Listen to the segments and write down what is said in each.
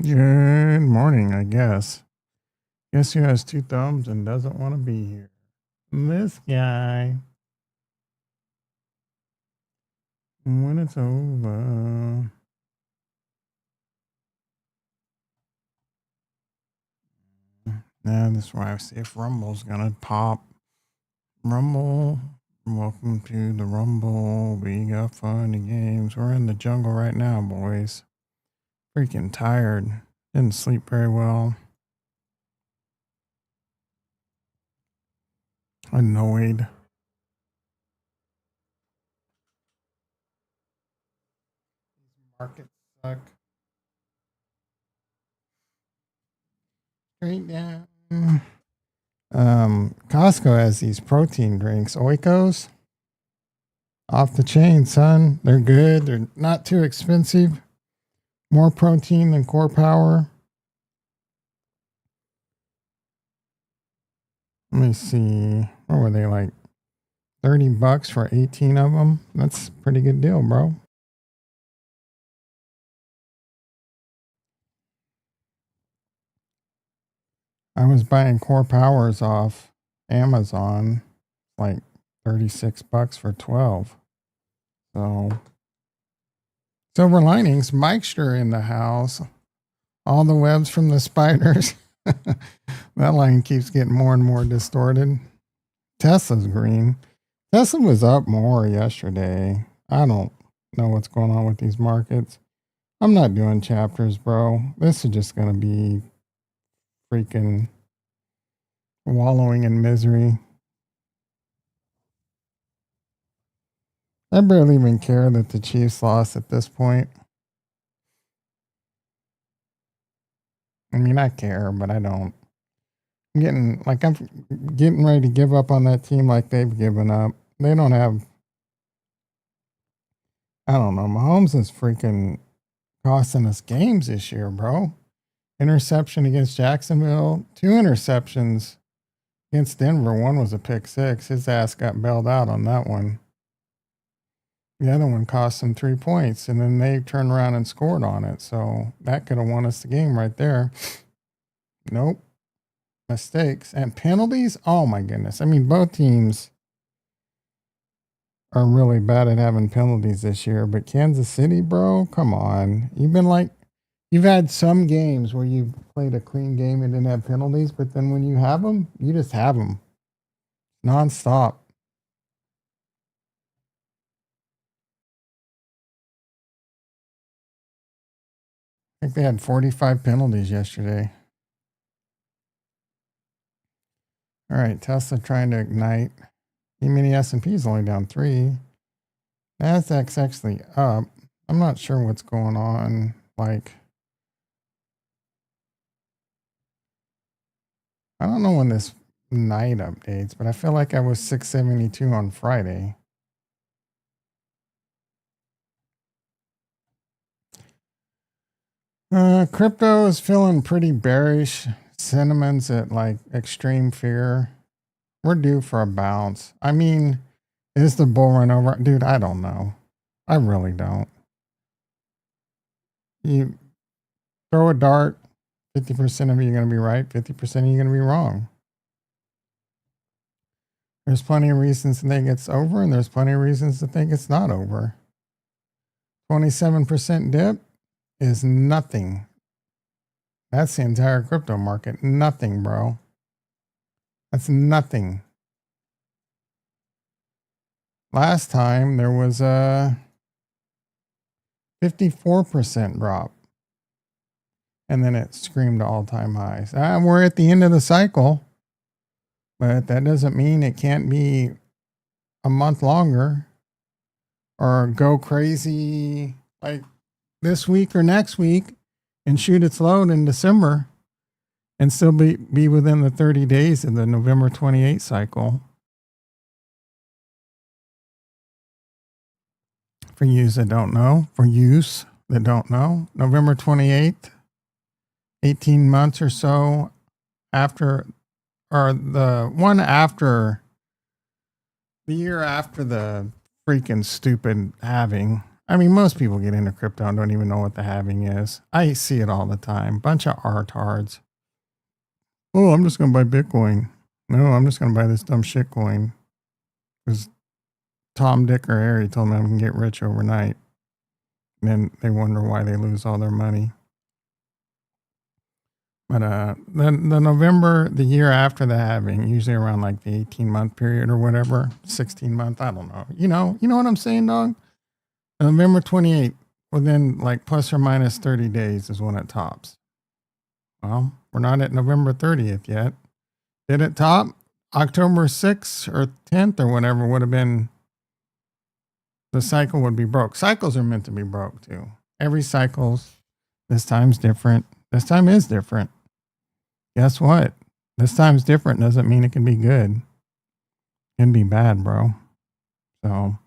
Good morning, I guess. Guess who has two thumbs and doesn't want to be here? This guy. When it's over. Now, this is why I see if Rumble's gonna pop. Rumble. Welcome to the Rumble. We got funny games. We're in the jungle right now, boys. Freaking tired. Didn't sleep very well. Annoyed. Markets suck. Straight down. Costco has these protein drinks, Oikos. Off the chain, son. They're good. They're not too expensive. More protein than Core Power. Let me see. What were they like? $30 for 18 of them. That's a pretty good deal, bro. I was buying Core Powers off Amazon, like $36 for 12. So, silver linings. Mikester in the house. All the webs from the spiders. That line keeps getting more and more distorted. Tesla's green. Tesla was up more yesterday. I don't know what's going on with these markets. I'm not doing chapters, bro. This is just going to be freaking wallowing in misery. I barely even care that the Chiefs lost at this point. I mean, I care, but I don't. I'm getting ready to give up on that team like they've given up. They don't have, I don't know. Mahomes is freaking costing us games this year, bro. Interception against Jacksonville, 2 interceptions against Denver. One was a pick six. His ass got bailed out on that one. The other one cost him 3 points, and then they turned around and scored on it. So that could have won us the game right there. Nope. Mistakes and penalties. Oh my goodness. I mean, both teams are really bad at having penalties this year, but Kansas City, bro, come on. You've had some games where you played a clean game and didn't have penalties, but then when you have them, you just have them nonstop. I think they had 45 penalties yesterday. All right, Tesla trying to ignite. E-mini S&P is only down 3. Nasdaq's actually up. I'm not sure what's going on. Like, I don't know when this night updates, but I feel like I was 672 on Friday. Crypto is feeling pretty bearish. Sentiments at like extreme fear. We're due for a bounce. I mean, is the bull run over? Dude, I don't know. I really don't. You throw a dart, 50% of you are going to be right, 50% of you are going to be wrong. There's plenty of reasons to think it's over, and there's plenty of reasons to think it's not over. 27% dip is nothing. That's the entire crypto market. Nothing, bro. That's nothing. Last time there was a 54% drop. And then it screamed all-time highs. We're at the end of the cycle, but that doesn't mean it can't be a month longer or go crazy like this week or next week and shoot its load in December and still be within the 30 days of the November 28 cycle. For you that don't know, November 28th, 18 months or so after, or the one after, the year after the freaking stupid halving, I mean, most people get into crypto and don't even know what the halving is. I see it all the time. Bunch of artards. Oh, I'm just going to buy Bitcoin. No, I'm just going to buy this dumb shit coin. Because Tom, Dick, or Harry told me I can get rich overnight. And then they wonder why they lose all their money. But the November, the year after the halving, usually around like the 18-month period or whatever, 16-month, I don't know. You know what I'm saying, dog? November 28th, within like plus or minus 30 days is when it tops. Well, we're not at November 30th yet. Did it top? October 6th or 10th or whatever would have been, the cycle would be broke. Cycles are meant to be broke too. Every cycle's, this time's different. This time is different. Guess what? This time's different doesn't mean it can be good. It can be bad, bro. So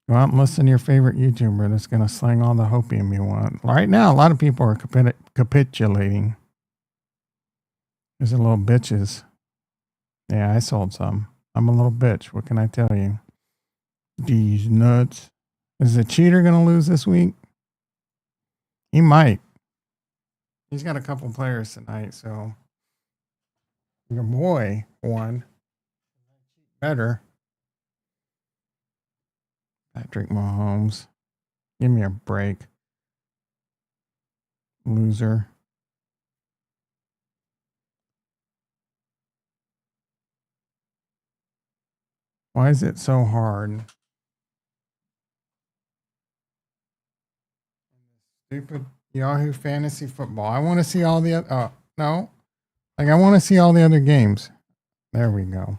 go out and listen to your favorite YouTuber that's going to sling all the hopium you want. Right now, a lot of people are capitulating. There's a little bitches. Yeah, I sold some. I'm a little bitch. What can I tell you? These nuts. Is the cheater going to lose this week? He might. He's got a couple players tonight, so your boy won. Better. Patrick Mahomes. Give me a break. Loser. Why is it so hard? Stupid Yahoo Fantasy Football. I want to see all the other. No. Like, I want to see all the other games. There we go.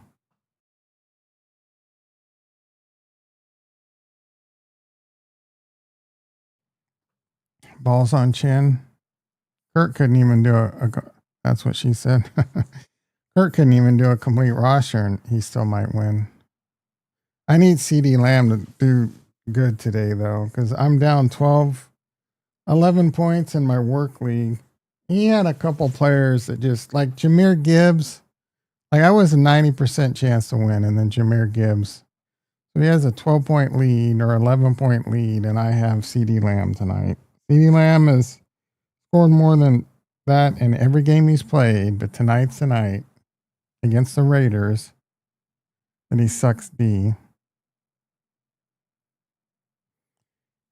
Balls on chin. Kurt couldn't even do that's what she said. Kurt couldn't even do a complete roster and he still might win. I need CeeDee Lamb to do good today though, because I'm down 11 points in my work league. He had a couple players that just, like Jahmyr Gibbs. Like, I was a 90% chance to win, and then Jahmyr Gibbs. So he has a 12-point lead or 11-point lead, and I have CeeDee Lamb tonight. CeeDee Lamb has scored more than that in every game he's played, but tonight's the night against the Raiders that he sucks D.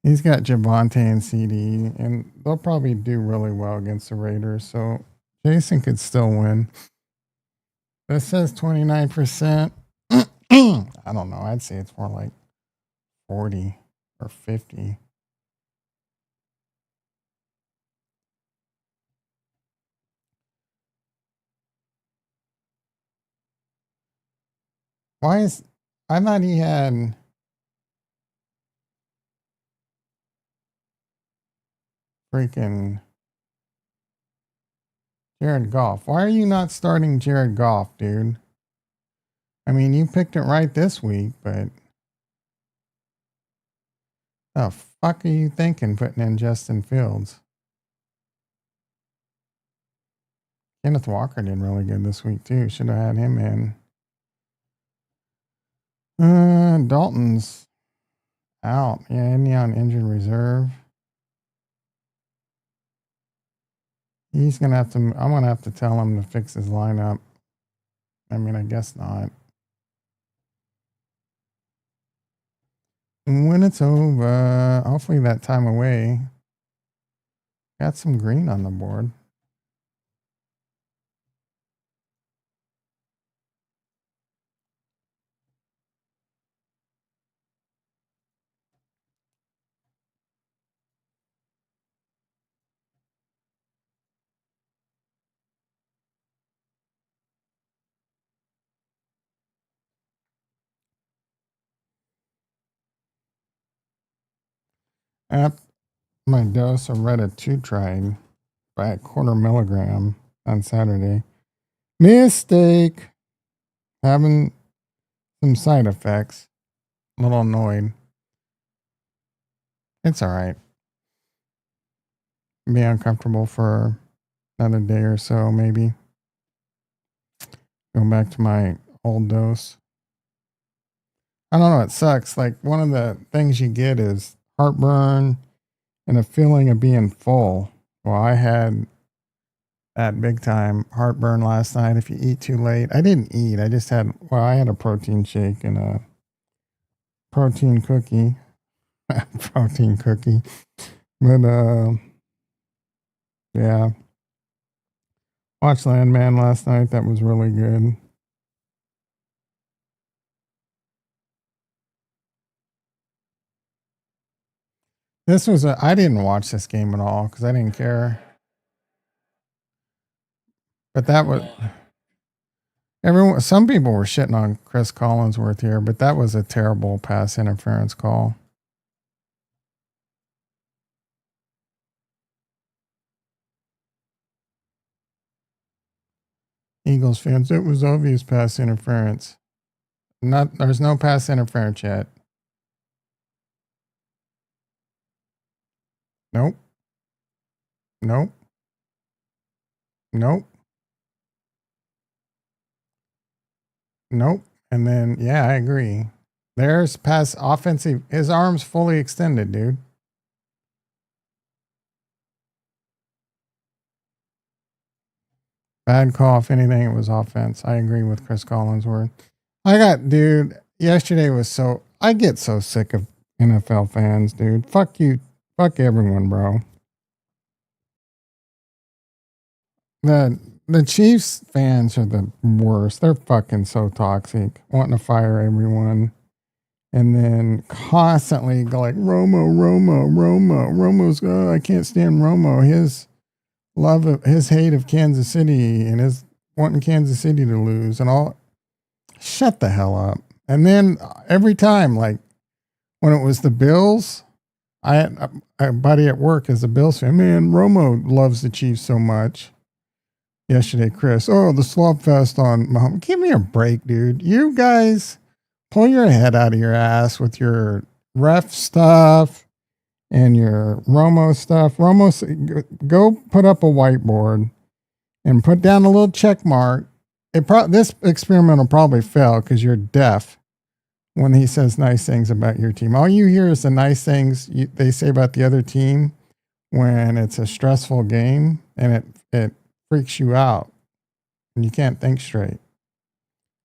He's got Javonte and CD, and they'll probably do really well against the Raiders. So Jason could still win. But it says 29%. I don't know. I'd say it's more like 40 or 50. I thought he had freaking Jared Goff. Why are you not starting Jared Goff, dude? I mean, you picked it right this week, but the fuck are you thinking putting in Justin Fields? Kenneth Walker did really good this week too. Should have had him in. Dalton's out. Yeah, isn't he on injured reserve? He's gonna have to. I'm gonna have to tell him to fix his lineup. I mean, I guess not. And when it's over, hopefully that time away. Got some green on the board. At my dose of Retatrutide by a 1/4 milligram on Saturday. Mistake. Having some side effects. A little annoyed. It's all right. Be uncomfortable for another day or so, maybe. Go back to my old dose. I don't know. It sucks. Like, one of the things you get is heartburn, and a feeling of being full. Well, I had that big time heartburn last night. If you eat too late, I didn't eat. I just had, well, I had a protein shake and a protein cookie. Protein cookie. But, yeah. Watched Landman last night. That was really good. This was I didn't watch this game at all because I didn't care. But that was some people were shitting on Chris Collinsworth here, but that was a terrible pass interference call. Eagles fans, it was obvious pass interference. There's no pass interference yet. Nope. Nope. Nope. Nope. And then, yeah, I agree. There's pass offensive. His arm's fully extended, dude. Bad call. If anything, it was offense. I agree with Chris Collinsworth. Dude, yesterday was so, I get so sick of NFL fans, dude. Fuck you. Fuck everyone, bro. The Chiefs fans are the worst. They're fucking so toxic, wanting to fire everyone. And then constantly go like, Romo's, I can't stand Romo. His hate of Kansas City and his wanting Kansas City to lose and all. Shut the hell up. And then every time, like when it was the Bills, I had a buddy at work as a Bills fan. Man, Romo loves the Chiefs so much. Yesterday, Chris, the slop fest on Mahomes. Give me a break, dude. You guys pull your head out of your ass with your ref stuff and your Romo stuff. Go put up a whiteboard and put down a little check mark. This experiment will probably fail because you're deaf when he says nice things about your team. All you hear is the nice things they say about the other team when it's a stressful game, and it freaks you out and you can't think straight.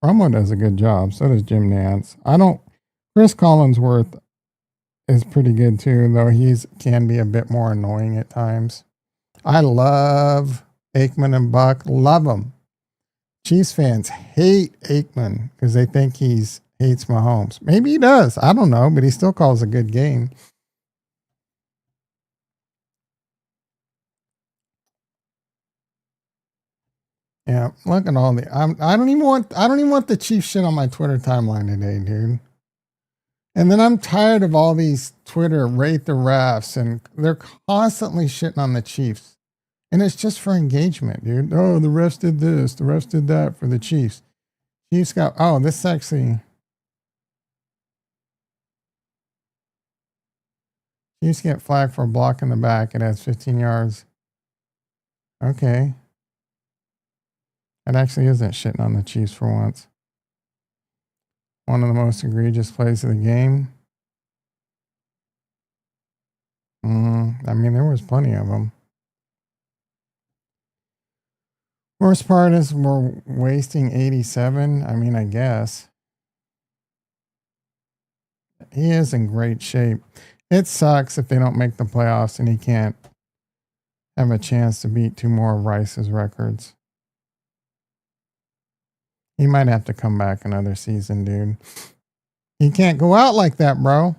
Romo does a good job. So does Jim Nantz. Chris Collinsworth is pretty good too, though can be a bit more annoying at times. I love Aikman and Buck. Love them. Chiefs fans hate Aikman because they think hates Mahomes. Maybe he does. I don't know, but he still calls a good game. Yeah, look at all I don't even want the Chiefs shit on my Twitter timeline today, dude. And then I'm tired of all these Twitter rate the refs, and they're constantly shitting on the Chiefs. And it's just for engagement, dude. Oh, the refs did this, the refs did that for the Chiefs. Chiefs got this actually. Chiefs get flagged for a block in the back. It has 15 yards. Okay. It actually isn't shitting on the Chiefs for once. One of the most egregious plays of the game. I mean, there was plenty of them. Worst part is we're wasting 87. I mean, I guess. He is in great shape. It sucks if they don't make the playoffs and he can't have a chance to beat two more of Rice's records. He might have to come back another season, dude. He can't go out like that, bro.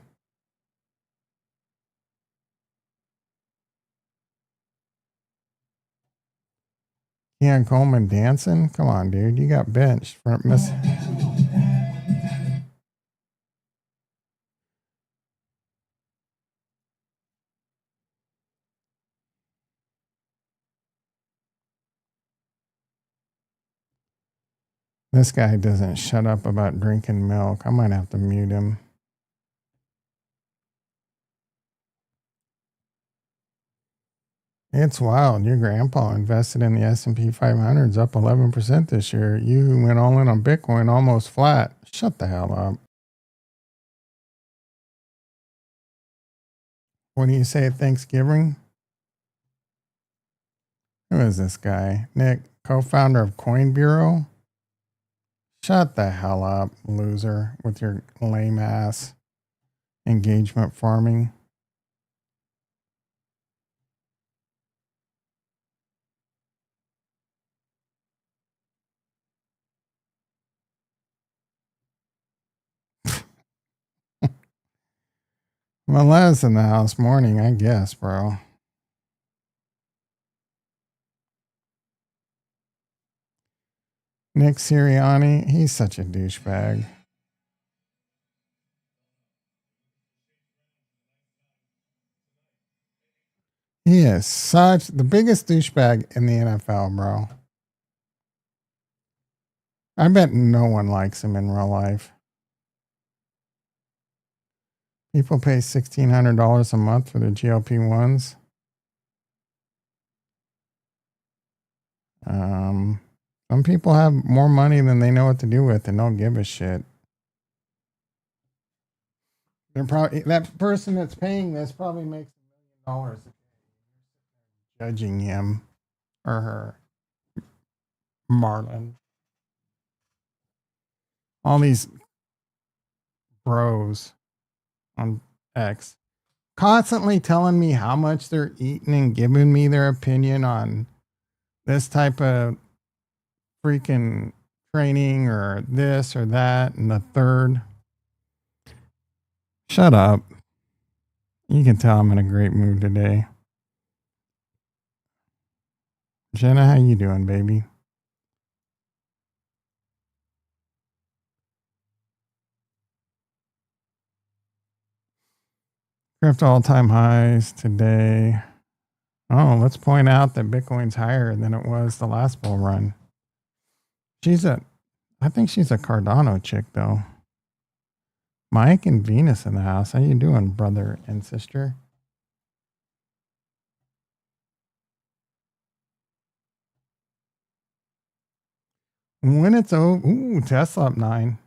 Keon Coleman dancing? Come on, dude. You got benched for missing. This guy doesn't shut up about drinking milk. I might have to mute him. It's wild. Your grandpa invested in the S&P 500's up 11% this year. You went all in on Bitcoin almost flat. Shut the hell up. What do you say at Thanksgiving? Who is this guy? Nick, co-founder of Coin Bureau? Shut the hell up, loser, with your lame ass engagement farming. Well, Les in the house morning, I guess, bro. Nick Sirianni, he's such a douchebag. He is such the biggest douchebag in the NFL, bro. I bet no one likes him in real life. People pay $1,600 a month for the GLP-1s. Some people have more money than they know what to do with and don't give a shit. They're probably that person that's paying this probably makes $1 million judging him or her. Marlon. All these bros on X constantly telling me how much they're eating and giving me their opinion on this type of freaking training or this or that and the third. Shut up. You can tell I'm in a great mood today. Jenna, how you doing, baby? Crypto all-time highs today. Oh, let's point out that Bitcoin's higher than it was the last bull run. I think she's a Cardano chick, though. Mike and Venus in the house. How you doing, brother and sister? When it's over, Tesla up 9.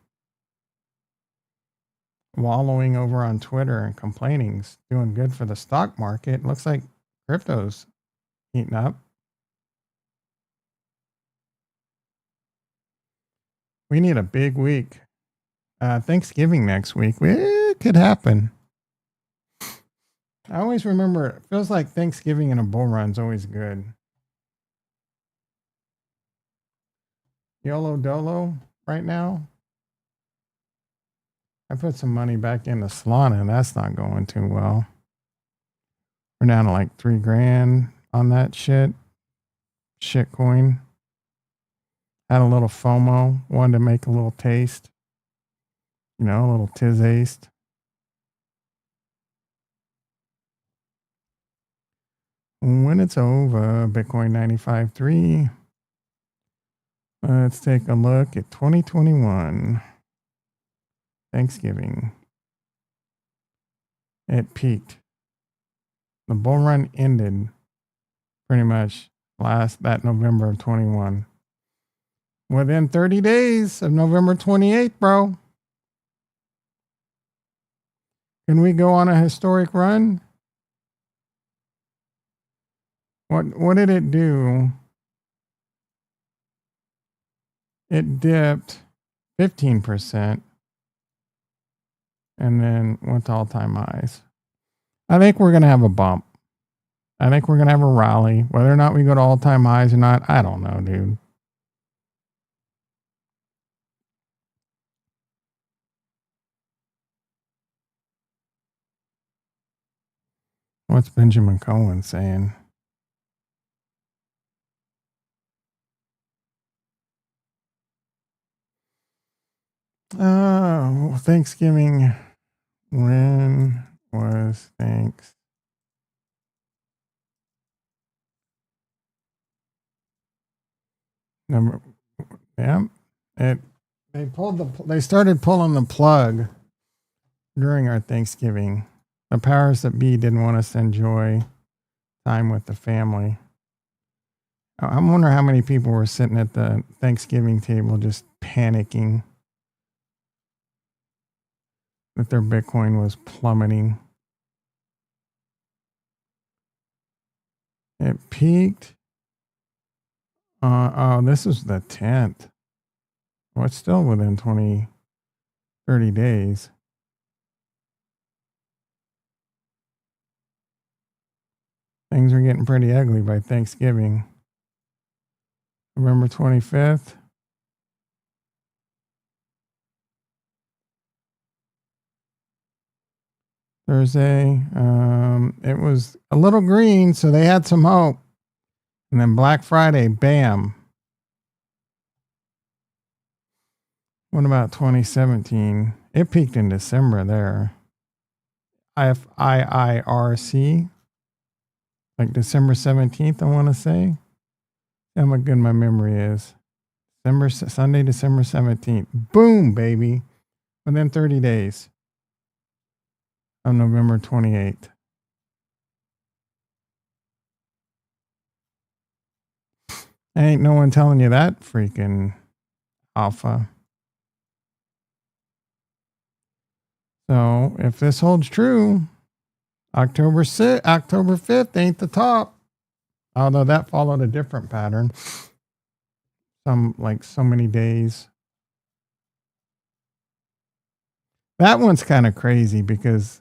Wallowing over on Twitter and complaining's doing good for the stock market. Looks like crypto's heating up. We need a big week. Thanksgiving next week. It could happen. I always remember it feels like Thanksgiving in a bull run's always good. YOLO Dolo right now. I put some money back into Solana and that's not going too well. We're down to like $3,000 on that shit. Shitcoin. Had a little FOMO. Wanted to make a little taste. You know, a little tizaste. When it's over, Bitcoin 95.3. Let's take a look at 2021. Thanksgiving. It peaked. The bull run ended pretty much that November of 21. Within 30 days of November 28th, bro. Can we go on a historic run? What did it do? It dipped 15% and then went to all-time highs. I think we're going to have a bump. I think we're going to have a rally. Whether or not we go to all-time highs or not, I don't know, dude. What's Benjamin Cohen saying? Oh, Thanksgiving. When was Thanks? Yeah. They started pulling the plug during our Thanksgiving. The powers that be didn't want us to enjoy time with the family. I wonder how many people were sitting at the Thanksgiving table just panicking that their Bitcoin was plummeting. It peaked. Oh, this is the 10th. Well, it's still within 30 days. Things are getting pretty ugly by Thanksgiving. November 25th. Thursday. It was a little green, so they had some hope. And then Black Friday, bam. What about 2017? It peaked in December there. FIIRC, like December 17th, I want to say. How good my memory is. Sunday, December 17th. Boom, baby. Within 30 days. On November 28th. Ain't no one telling you that freaking alpha. So if this holds true, October 5th ain't the top. Although that followed a different pattern. So many days. That one's kind of crazy because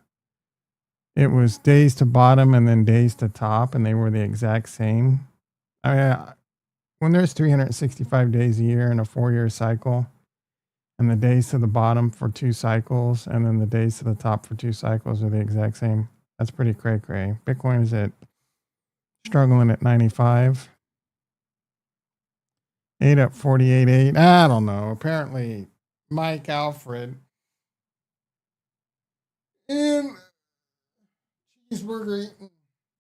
it was days to bottom and then days to top, and they were the exact same. I mean, when there's 365 days a year in a 4-year cycle, and the days to the bottom for 2 cycles, and then the days to the top for 2 cycles are the exact same, that's pretty cray-cray. Bitcoin is struggling at 95. 8 up 48.8. I don't know. Apparently, Mike Alfred and cheeseburger eating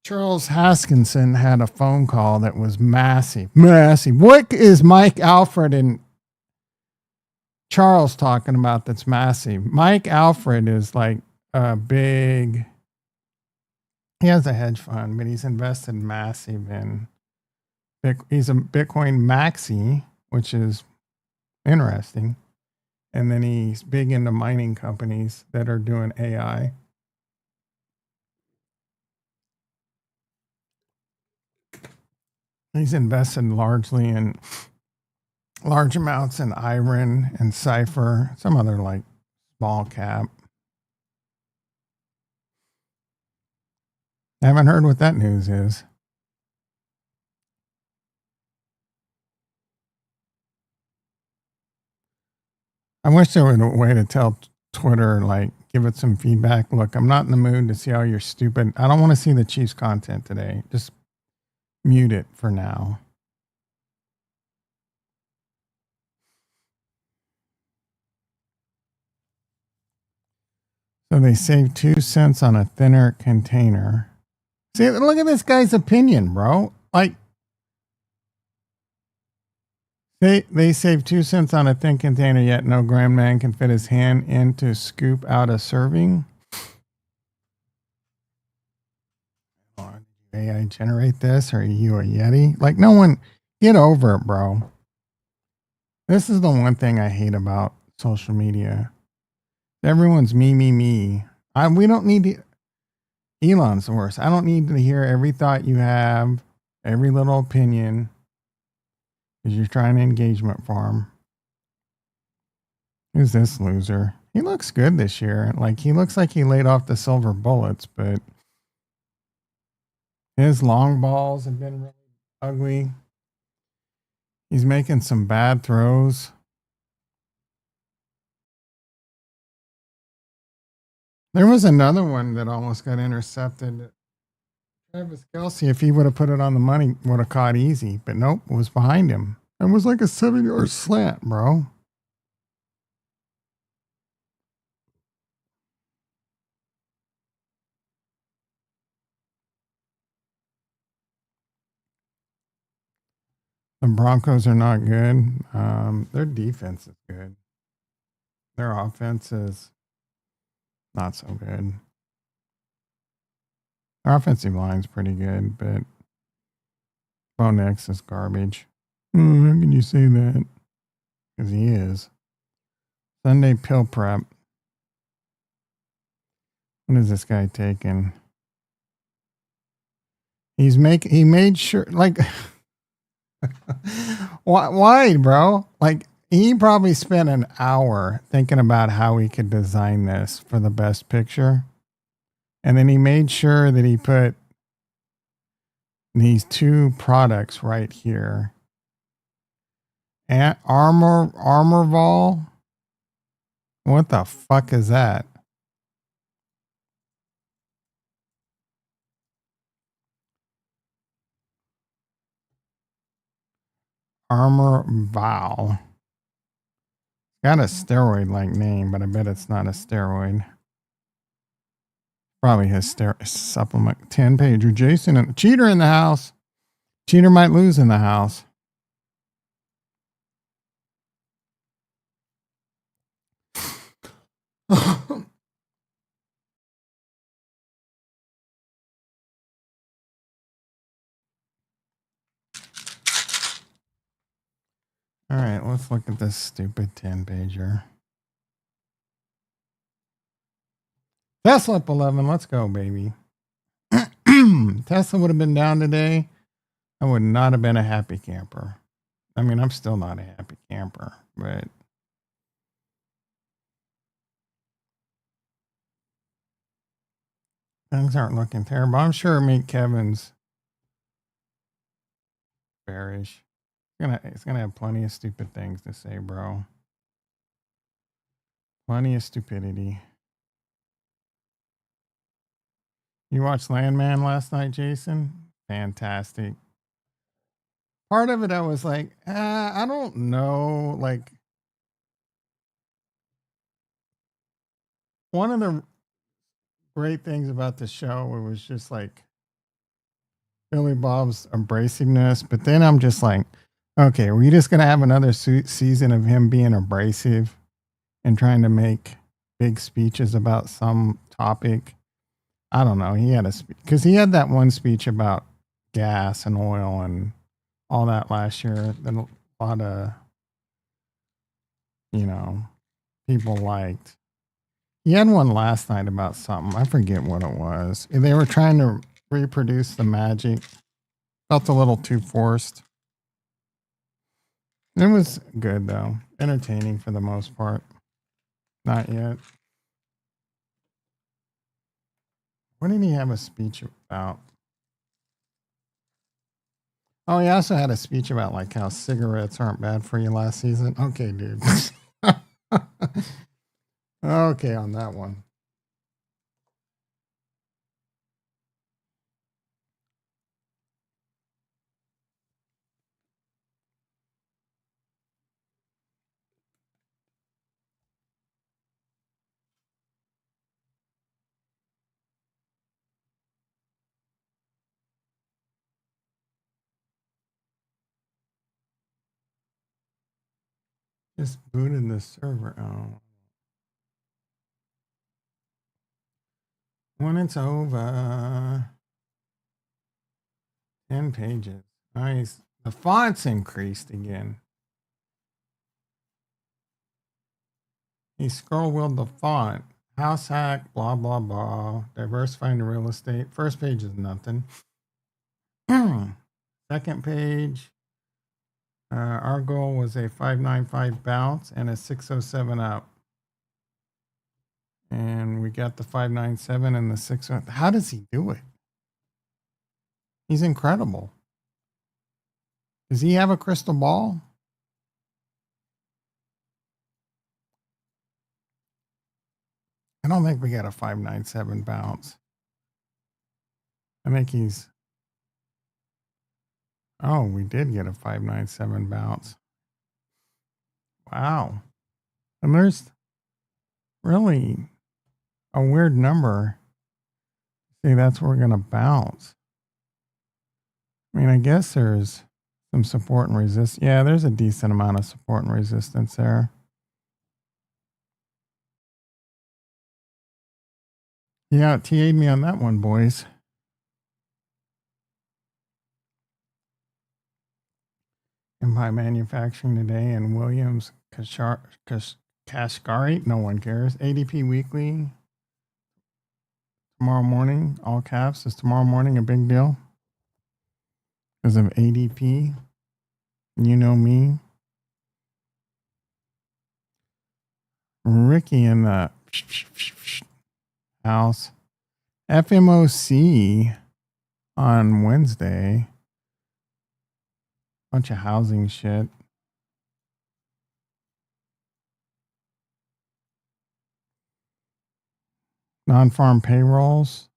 Charles Haskinson had a phone call that was massive. What is Mike Alfred and Charles talking about that's massive? Mike Alfred is like a big, he has a hedge fund, but he's invested massive in, he's a Bitcoin maxi, which is interesting. And then he's big into mining companies that are doing AI. He's invested largely in large amounts in Iron and Cypher, some other like small cap. I haven't heard what that news is. I wish there was a way to tell Twitter, like, give it some feedback. Look, I'm not in the mood to see all your stupid. I don't want to see the Chiefs content today. Just mute it for now. So they saved 2 cents on a thinner container. See, look at this guy's opinion, bro. Like, they saved 2 cents on a thin container, yet no grandman can fit his hand in to scoop out a serving. Did AI generate this? Or are you a Yeti? Like, no one, get over it, bro. This is the one thing I hate about social media. Everyone's me. We don't need to, Elon's the worst. I don't need to hear every thought you have, every little opinion, because you're trying to engagement farm. Who's this loser? He looks good this year. Like, he looks like he laid off the silver bullets, but his long balls have been really ugly. He's making some bad throws. There was another one that almost got intercepted. Travis Kelce, if he would have put it on the money, would have caught easy. But nope, it was behind him. It was like a 7-yard slant, bro. The Broncos are not good. Their defense is good. Their offense is not so good. Their offensive line's pretty good, but Bo Nix is garbage. How can you say that? Because he is. Sunday pill prep. What is this guy taking? He made sure, like, why, bro? Like, he probably spent an hour thinking about how he could design this for the best picture. And then he made sure that he put these two products right here. And Armorval. What the fuck is that? Armorval. Got a steroid like name, but I bet it's not a steroid. Probably his supplement 10 pager. Jason and cheater in the house. Cheater might lose in the house. All right, let's look at this stupid 10 pager. Tesla up 11. Let's go, baby. Tesla would have been down today. I would not have been a happy camper. I mean, I'm still not a happy camper, but things aren't looking terrible. I'm sure Meet Kevin's bearish. It's gonna have plenty of stupid things to say, bro. Plenty of stupidity. You watched Landman last night, Jason? Fantastic. Part of it, I was like, I don't know. Like, one of the great things about the show, it was just like Billy Bob's abrasiveness. But then I'm just like, okay, are we just going to have another season of him being abrasive and trying to make big speeches about some topic? I don't know. He had because he had that one speech about gas and oil and all that last year that a lot of, people liked. He had one last night about something. I forget what it was. They were trying to reproduce the magic. Felt a little too forced. It was good though. Entertaining for the most part. Not yet. What did he have a speech about? Oh, he also had a speech about like how cigarettes aren't bad for you last season. Okay, dude. Okay, on that one. Just booted the server out. When it's over. 10 pages. Nice. The font's increased again. He scroll wheeled the font. House hack, blah, blah, blah. Diversifying the real estate. First page is nothing. Second page. Our goal was a 595 bounce and a 607 up. And we got the 597 and the 607. How does he do it? He's incredible. Does he have a crystal ball? I don't think we got a 597 bounce. I think he's. Oh, we did get a 597 bounce. Wow. And there's really a weird number. See, that's where we're going to bounce. I mean, I guess there's some support and resistance. Yeah, there's a decent amount of support and resistance there. Yeah, it TA'd me on that one, boys. Empire Manufacturing today and Williams Kashkari. No one cares. ADP Weekly. Tomorrow morning, all caps. Is tomorrow morning a big deal? because of ADP. You know me. Ricky in the house. FMOC on Wednesday. Bunch of housing shit. Non-farm payrolls.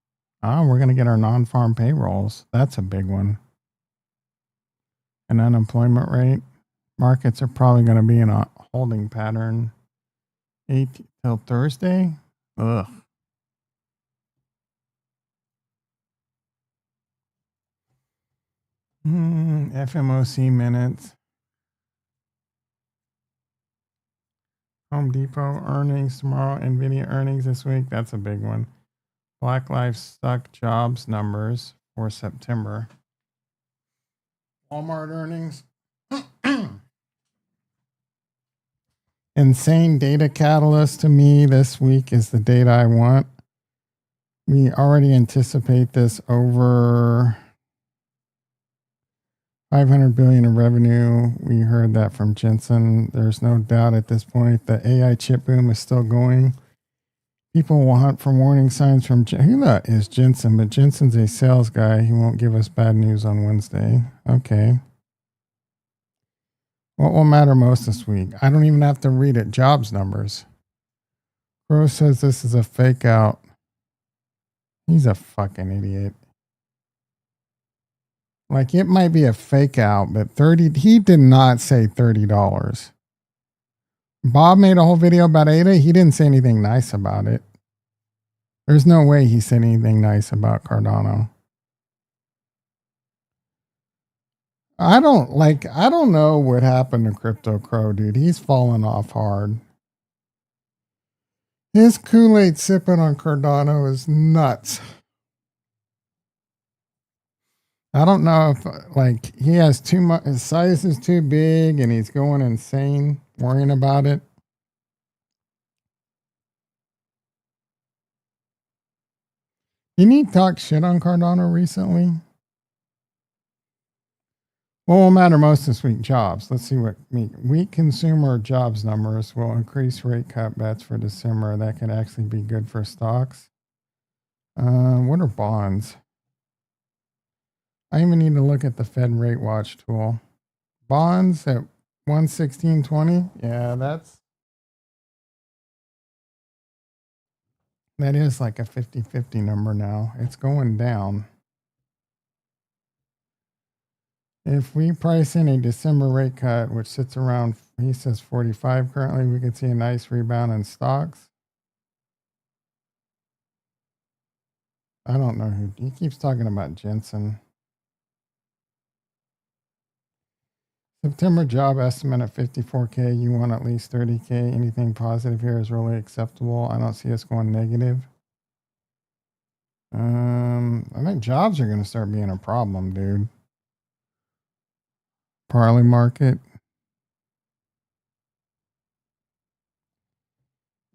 We're going to get our non-farm payrolls. That's a big one. An unemployment rate. Markets are probably going to be in a holding pattern 8 till Thursday. Ugh. FMOC minutes. Home Depot earnings tomorrow. NVIDIA earnings this week. That's a big one. Black Livestock jobs numbers for September. Walmart earnings. Insane data catalyst to me this week is the data I want. We already anticipate this over 500 billion in revenue. We heard that from Jensen. There's no doubt at this point the AI chip boom is still going. People will hunt for warning signs from who that is Jensen, but Jensen's a sales guy. He won't give us bad news on Wednesday. Okay. What will matter most this week? I don't even have to read it. Jobs numbers. Crow says this is a fake out. He's a fucking idiot. Like, it might be a fake out, but he did not say $30. Bob made a whole video about ADA. He didn't say anything nice about it. There's no way he said anything nice about Cardano. I don't know what happened to Crypto Crow, dude. He's fallen off hard. His Kool-Aid sipping on Cardano is nuts. I don't know if he has too much, his size is too big and he's going insane worrying about it. Didn't he talk shit on Cardano recently? What will matter most this week? Jobs. Let's see what weak consumer jobs numbers will increase rate cut bets for December. That could actually be good for stocks. What are bonds? I even need to look at the Fed Rate Watch tool. Bonds at 116.20. Yeah, that is like a 50-50 number now. It's going down. If we price in a December rate cut, which sits around, he says 45 currently, we could see a nice rebound in stocks. I don't know who, he keeps talking about Jensen. September job estimate at 54K. You want at least 30K. Anything positive here is really acceptable. I don't see us going negative. I think jobs are going to start being a problem, dude. Parley market.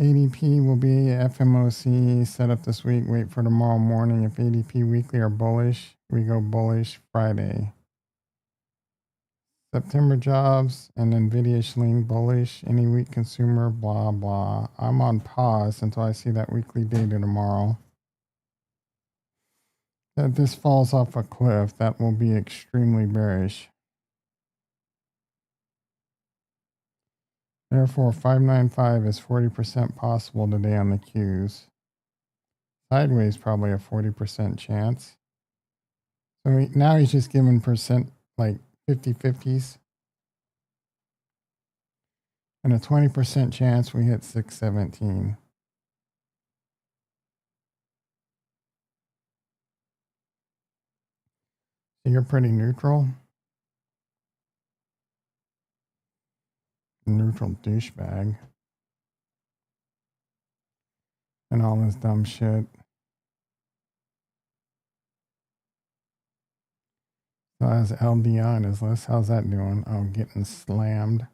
ADP will be FMOC set up this week. Wait for tomorrow morning. If ADP weekly are bullish, we go bullish Friday. September jobs and NVIDIA lean bullish. Any weak consumer, blah, blah. I'm on pause until I see that weekly data tomorrow. If this falls off a cliff, that will be extremely bearish. Therefore, 595 is 40% possible today on the Qs. Sideways, probably a 40% chance. So now he's just giving percent like 50-50s. And a 20% chance we hit 617. So you're pretty neutral. Neutral douchebag. And all this dumb shit. So has LDI on his list. How's that doing? Oh, getting slammed.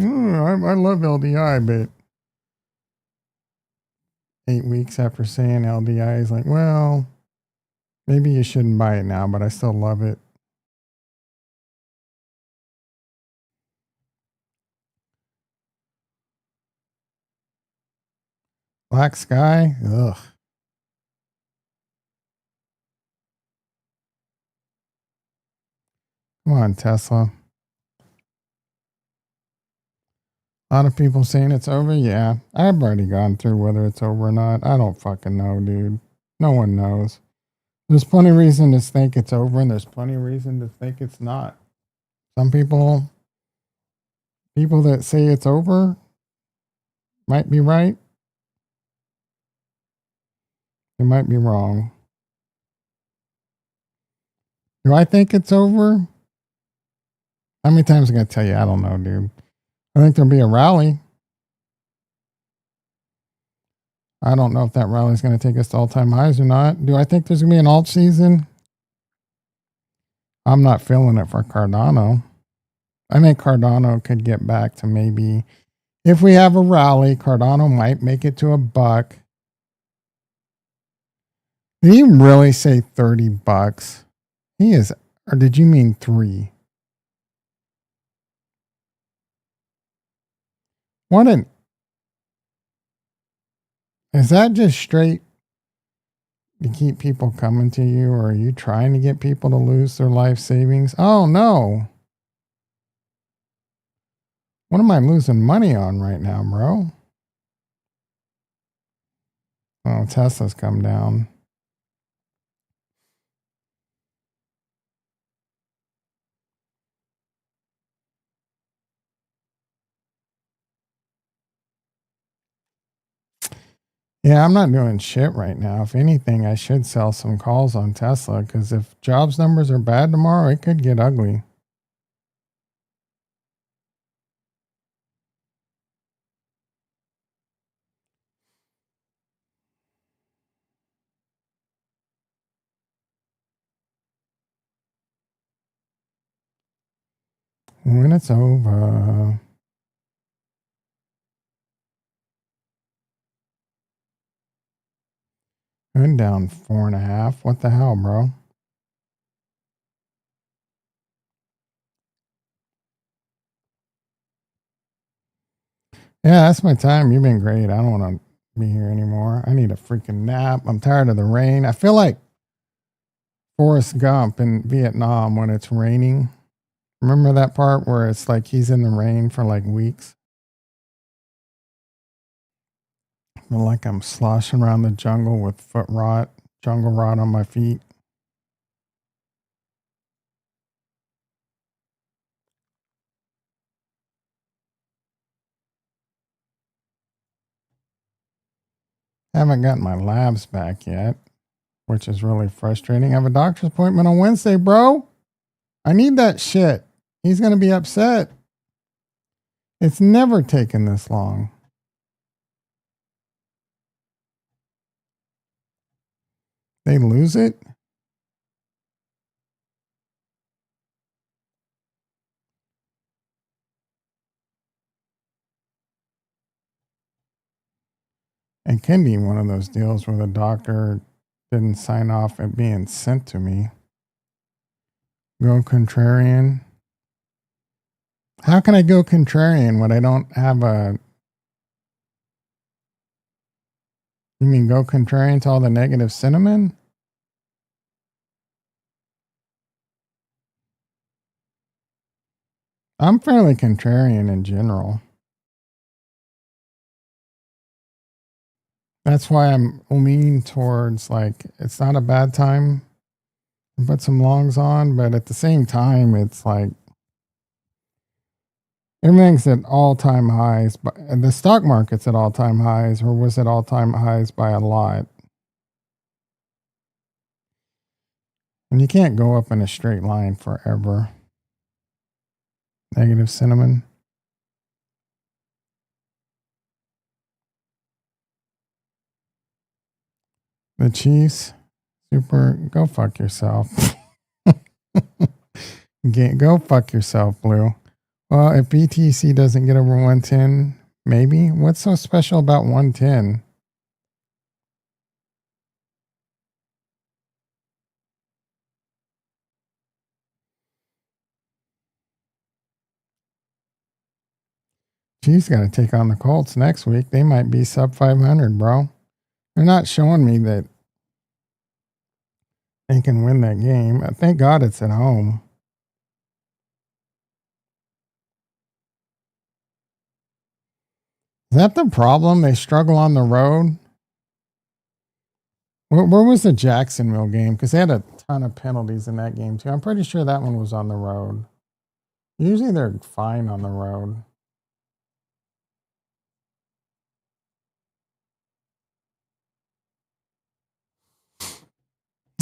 I love LDI, but 8 weeks after saying LDI is like, well, Maybe you shouldn't buy it now, but I still love it. Black sky? Ugh. Come on, Tesla. A lot of people saying it's over. Yeah, I've already gone through whether it's over or not. I don't fucking know, dude. No one knows. There's plenty of reason to think it's over, and there's plenty of reason to think it's not. Some people that say it's over might be right. They might be wrong. Do I think it's over? How many times am I gonna tell you? I don't know, dude. I think there'll be a rally. I don't know if that rally is going to take us to all-time highs or not. Do I think there's going to be an alt season? I'm not feeling it for Cardano. I think Cardano could get back to maybe, if we have a rally, Cardano might make it to $1. Did he really say $30? He is, or did you mean 3? What an, is that just straight to keep people coming to you, or are you trying to get people to lose their life savings? Oh no. What am I losing money on right now, bro? Oh, Tesla's come down. Yeah, I'm not doing shit right now. If anything, I should sell some calls on Tesla because if jobs numbers are bad tomorrow, it could get ugly. When it's over. And down 4.5. What the hell, bro? Yeah, that's my time. You've been great. I don't want to be here anymore. I need a freaking nap. I'm tired of the rain. I feel like Forrest Gump in Vietnam when it's raining. Remember that part where it's like he's in the rain for like weeks? I feel like I'm sloshing around the jungle with jungle rot on my feet. Haven't gotten my labs back yet, which is really frustrating. I have a doctor's appointment on Wednesday, bro. I need that shit. He's going to be upset. It's never taken this long. They lose it? It can be one of those deals where the doctor didn't sign off it being sent to me. Go contrarian. How can I go contrarian when I don't have a... You mean go contrarian to all the negative cinnamon? I'm fairly contrarian in general. That's why I'm leaning towards like it's not a bad time to put some longs on, but at the same time, it's like everything's at all time highs. But the stock market's at all time highs, or was it all time highs by a lot? And you can't go up in a straight line forever. Negative cinnamon. The Chiefs, super. Go fuck yourself. Go fuck yourself, Blue. Well, if BTC doesn't get over 110, maybe. What's so special about 110? Chiefs got to take on the Colts next week. They might be sub 500, bro. They're not showing me that they can win that game. Thank God it's at home. Is that the problem? They struggle on the road. Where was the Jacksonville game? Because they had a ton of penalties in that game too. I'm pretty sure that one was on the road. Usually they're fine on the road.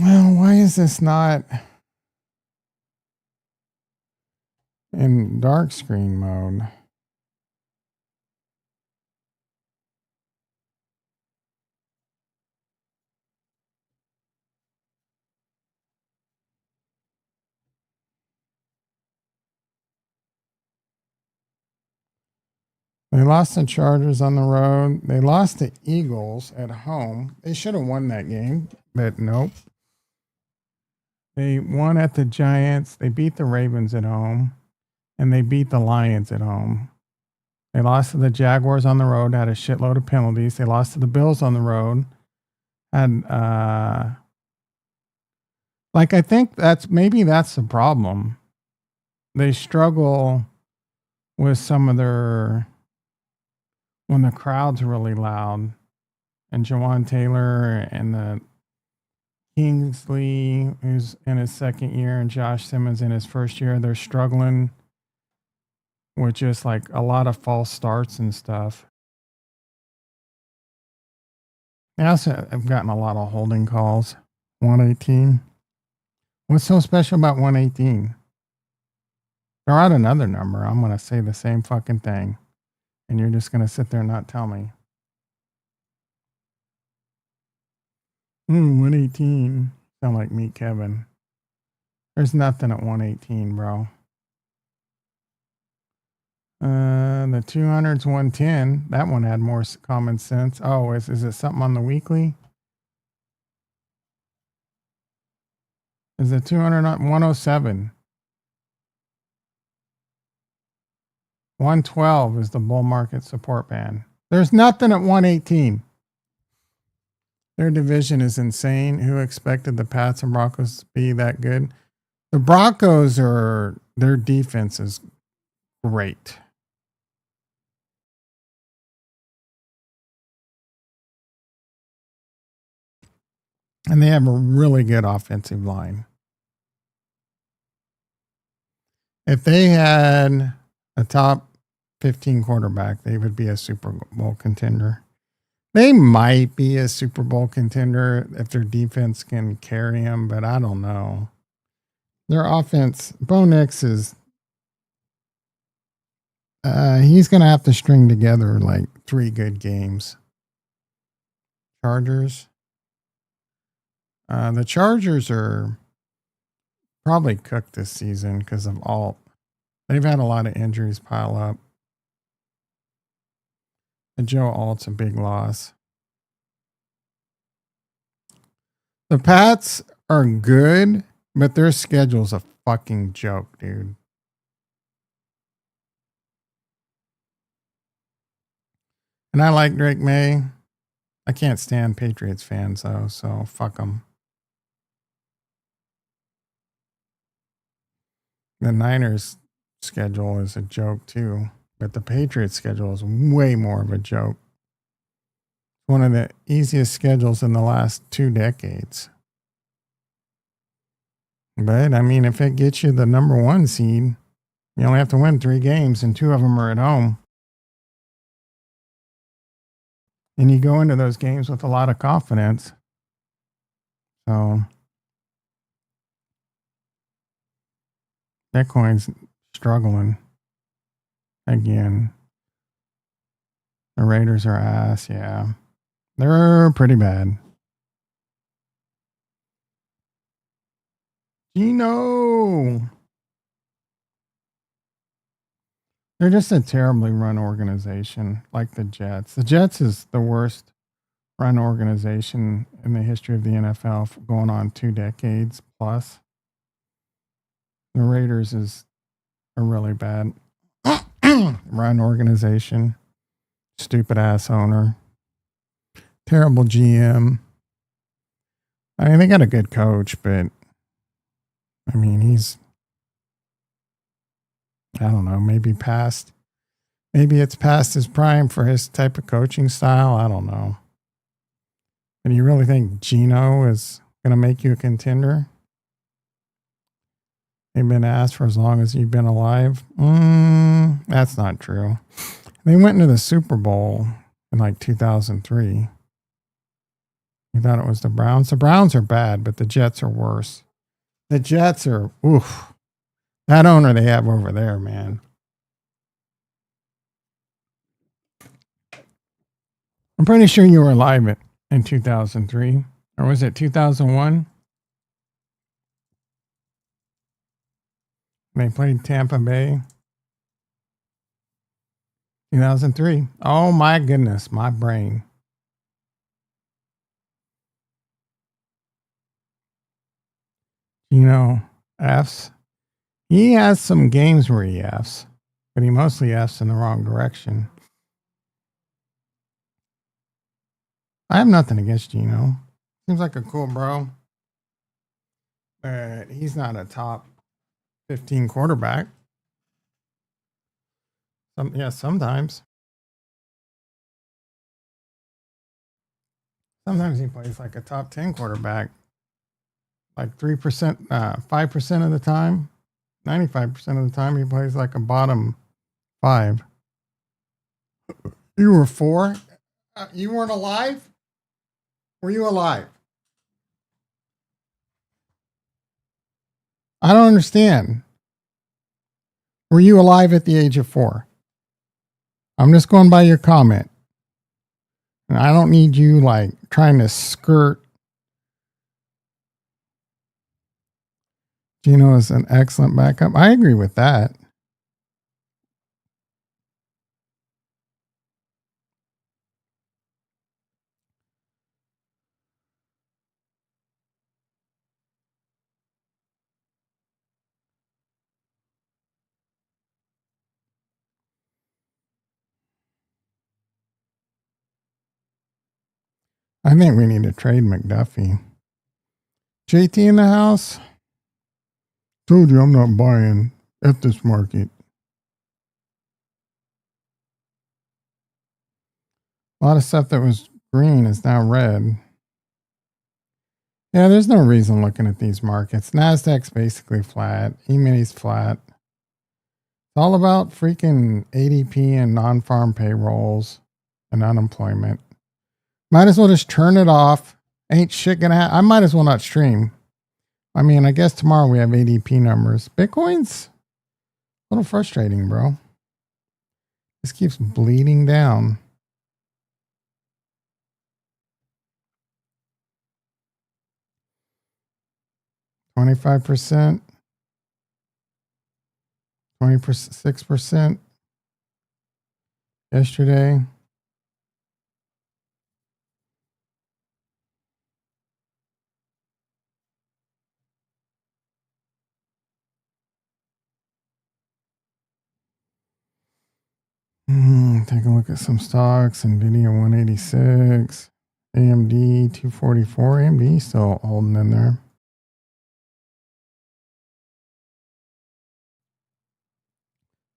Well, why is this not in dark screen mode? They lost the Chargers on the road. They lost the Eagles at home. They should have won that game, but nope. They won at the Giants. They beat the Ravens at home, and they beat the Lions at home. They lost to the Jaguars on the road, had a shitload of penalties. They lost to the Bills on the road. And I think that's the problem. They struggle with some of their when the crowd's really loud. And Jawan Taylor and the Kingsley, who's in his second year, and Josh Simmons in his first year, they're struggling with just like a lot of false starts and stuff. I also have gotten a lot of holding calls. 118. What's so special about 118? Throw out another number. I'm going to say the same fucking thing. And you're just going to sit there and not tell me. 118. Sound like Meet Kevin. There's nothing at 118, bro. The 200's 110. That one had more common sense. Oh, is it something on the weekly? Is it 200 not 107? 112 is the bull market support band. There's nothing at 118. Their division is insane. Who expected the Pats and Broncos to be that good? The Broncos their defense is great. And they have a really good offensive line. If they had a top 15 quarterback, they would be a Super Bowl contender. They might be a Super Bowl contender if their defense can carry them, but I don't know. Their offense, Bo Nix is, he's going to have to string together like 3 good games. Chargers. The Chargers are probably cooked this season because of Alt. They've had a lot of injuries pile up. And Joe Alt's a big loss. The Pats are good, but their schedule's a fucking joke, dude. And I like Drake May. I can't stand Patriots fans, though, so fuck them. The Niners' schedule is a joke, too. But the Patriots' schedule is way more of a joke. One of the easiest schedules in the last 2 decades. But, I mean, if it gets you the number 1 seed, you only have to win 3 games, and 2 of them are at home. And you go into those games with a lot of confidence. So, Bitcoin's struggling again. The Raiders are ass, yeah. They're pretty bad. Gino! They're just a terribly run organization, like the Jets. The Jets is the worst run organization in the history of the NFL, for going on 2 decades plus. The Raiders are really bad. run organization. Stupid ass owner. Terrible GM. I mean, they got a good coach, but I mean, I don't know, maybe it's past his prime for his type of coaching style. I don't know. And you really think Gino is going to make you a contender? They've been asked for as long as you've been alive. That's not true. They went into the Super Bowl in like 2003. You thought it was the Browns? The Browns are bad, but the Jets are worse. The Jets are, oof. That owner they have over there, man. I'm pretty sure you were alive in 2003. Or was it 2001? They played Tampa Bay. 2003. Oh my goodness, my brain. You know, F's. He has some games where he F's, but he mostly F's in the wrong direction. I have nothing against Gino. Seems like a cool bro. But he's not a top 15 quarterback. Sometimes. Sometimes he plays like a top 10 quarterback. Like 3%, 5% of the time. 95% of the time he plays like a bottom 5. You were 4? You weren't alive? Were you alive? I don't understand. Were you alive at the age of 4? I'm just going by your comment. And I don't need you like trying to skirt. Gino is an excellent backup. I agree with that. I think we need to trade McDuffie. JT in the house? Told you I'm not buying at this market. A lot of stuff that was green is now red. Yeah, there's no reason looking at these markets. NASDAQ's basically flat. E-mini's flat. It's all about freaking ADP and non-farm payrolls and unemployment. Might as well just turn it off. Ain't shit gonna happen. I might as well not stream. I mean, I guess tomorrow we have ADP numbers. Bitcoin's a little frustrating, bro. This keeps bleeding down. $25%, 26% yesterday. Take a look at some stocks. NVIDIA 186, AMD 244. AMD still holding in there.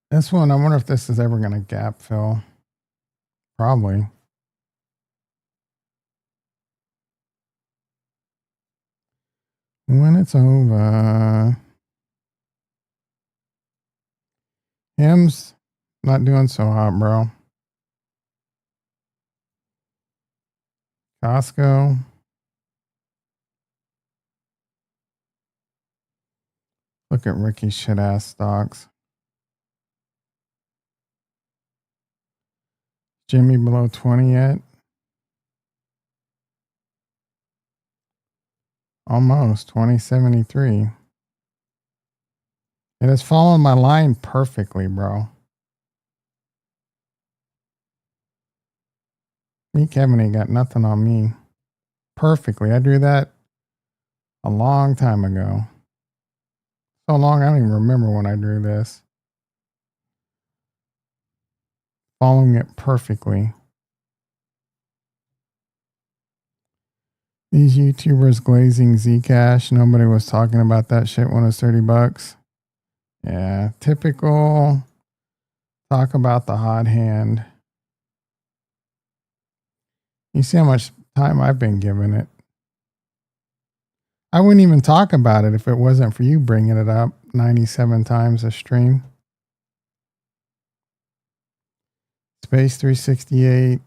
This one, I wonder if this is ever going to gap fill. Probably. When it's over. Him's not doing so hot, bro. Costco. Look at Ricky's shit ass stocks. Jimmy below 20 yet? Almost 2073. It has followed my line perfectly, bro. Me, Kevin, ain't got nothing on me. Perfectly. I drew that a long time ago. So long, I don't even remember when I drew this. following it perfectly. These YouTubers glazing Zcash. Nobody was talking about that shit when it was $30. Yeah, typical. Talk about the hot hand. You see how much time I've been giving it. I wouldn't even talk about it if it wasn't for you bringing it up 97 times a stream. Space 368.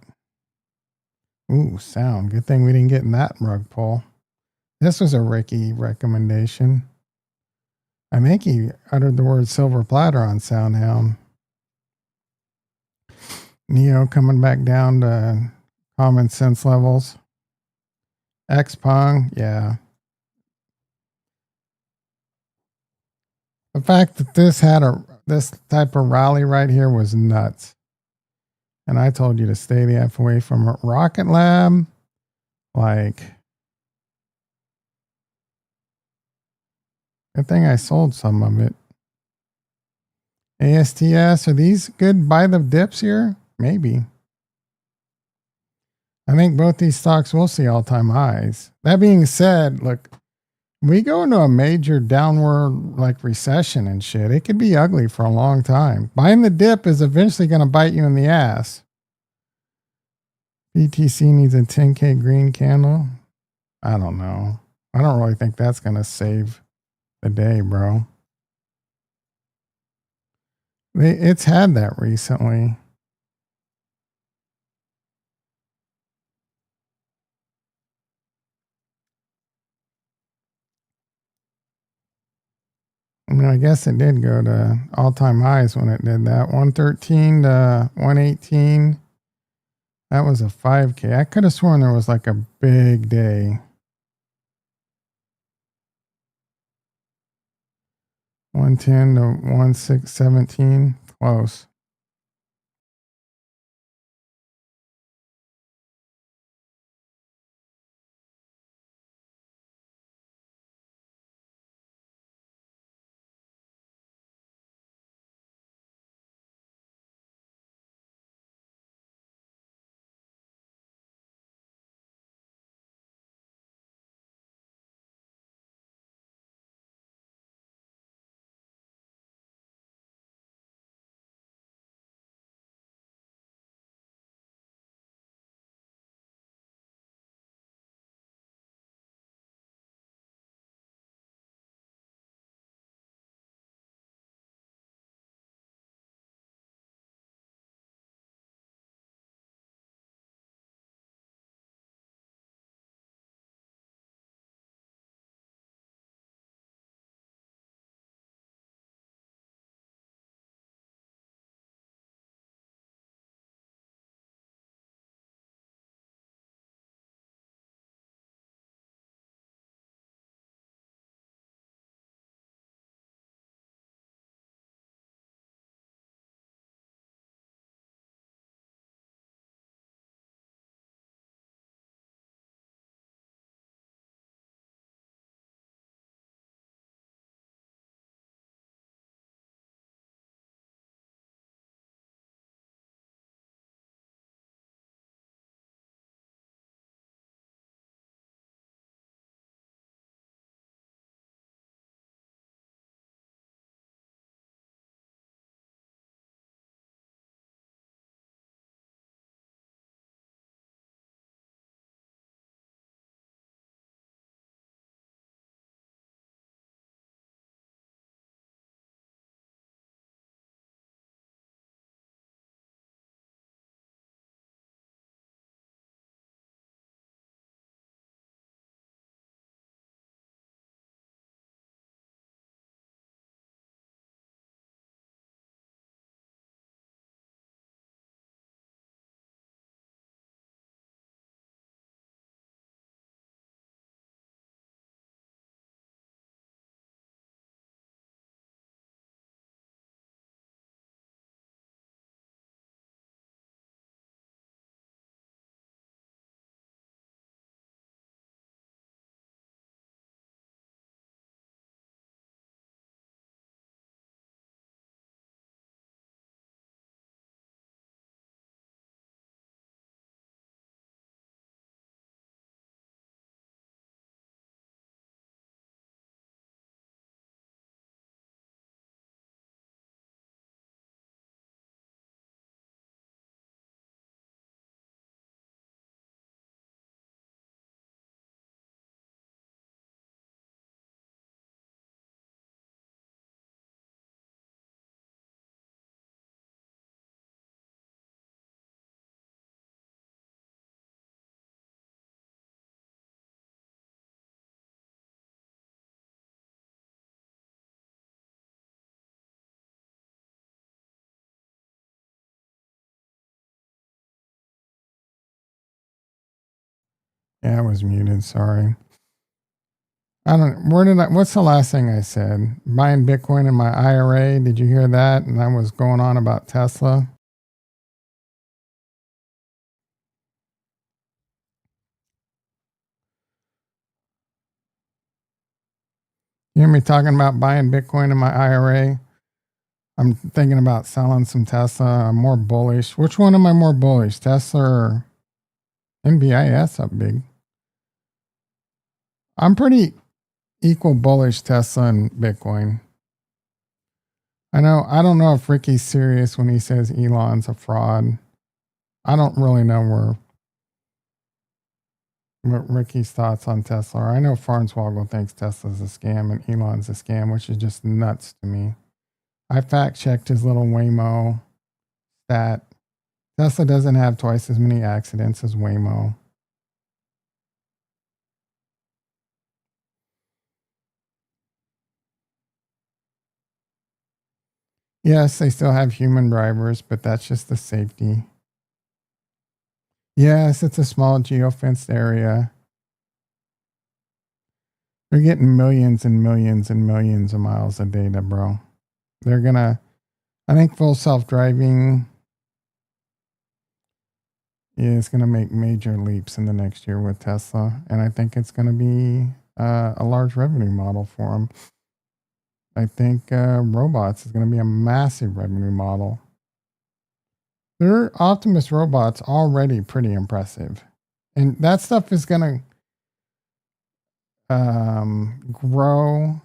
Ooh, sound. Good thing we didn't get in that rug pull. This was a Ricky recommendation. I think he uttered the word silver platter on SoundHound. Neo coming back down to common sense levels. X-Pong, yeah. The fact that this had this type of rally right here was nuts. And I told you to stay the F away from Rocket Lab. Like, good thing I sold some of it. ASTS, are these good buy the dips here? Maybe. I think both these stocks will see all-time highs. That being said, look, we go into a major downward like recession and shit. It could be ugly for a long time. Buying the dip is eventually going to bite you in the ass. BTC needs a 10K green candle. I don't know. I don't really think that's going to save the day, bro. It's had that recently. I mean, I guess it did go to all-time highs when it did that. 113 to 118. That was a 5K. I could have sworn there was like a big day. 110 to 1617. Close. Yeah, I was muted. Sorry. What's the last thing I said? Buying Bitcoin in my IRA. Did you hear that? And I was going on about Tesla. You hear me talking about buying Bitcoin in my IRA? I'm thinking about selling some Tesla. I'm more bullish. Which one am I more bullish? Tesla or NBIS up big? I'm pretty equal bullish Tesla and Bitcoin. I don't know if Ricky's serious when he says Elon's a fraud. I don't really know what Ricky's thoughts on Tesla are. I know Farnswoggle thinks Tesla's a scam and Elon's a scam, which is just nuts to me. I fact checked his little Waymo stat. Tesla doesn't have twice as many accidents as Waymo. Yes, they still have human drivers, but that's just the safety. Yes, it's a small geofenced area. They're getting millions and millions and millions of miles of data, bro. I think full self-driving is going to make major leaps in the next year with Tesla. And I think it's going to be a large revenue model for them. I think robots is going to be a massive revenue model. Their Optimus robots already pretty impressive. And that stuff is going to grow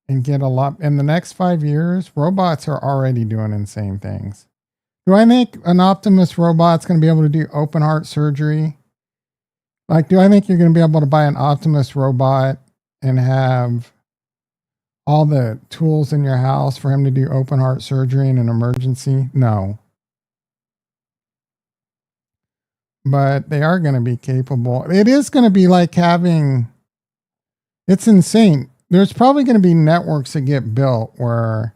and get a lot. In the next 5 years, robots are already doing insane things. Do I think an Optimus robot's going to be able to do open heart surgery? Like, do I think you're going to be able to buy an Optimus robot and have all the tools in your house for him to do open heart surgery in an emergency? No. But they are going to be capable. It is going to be like having, it's insane. There's probably going to be networks that get built where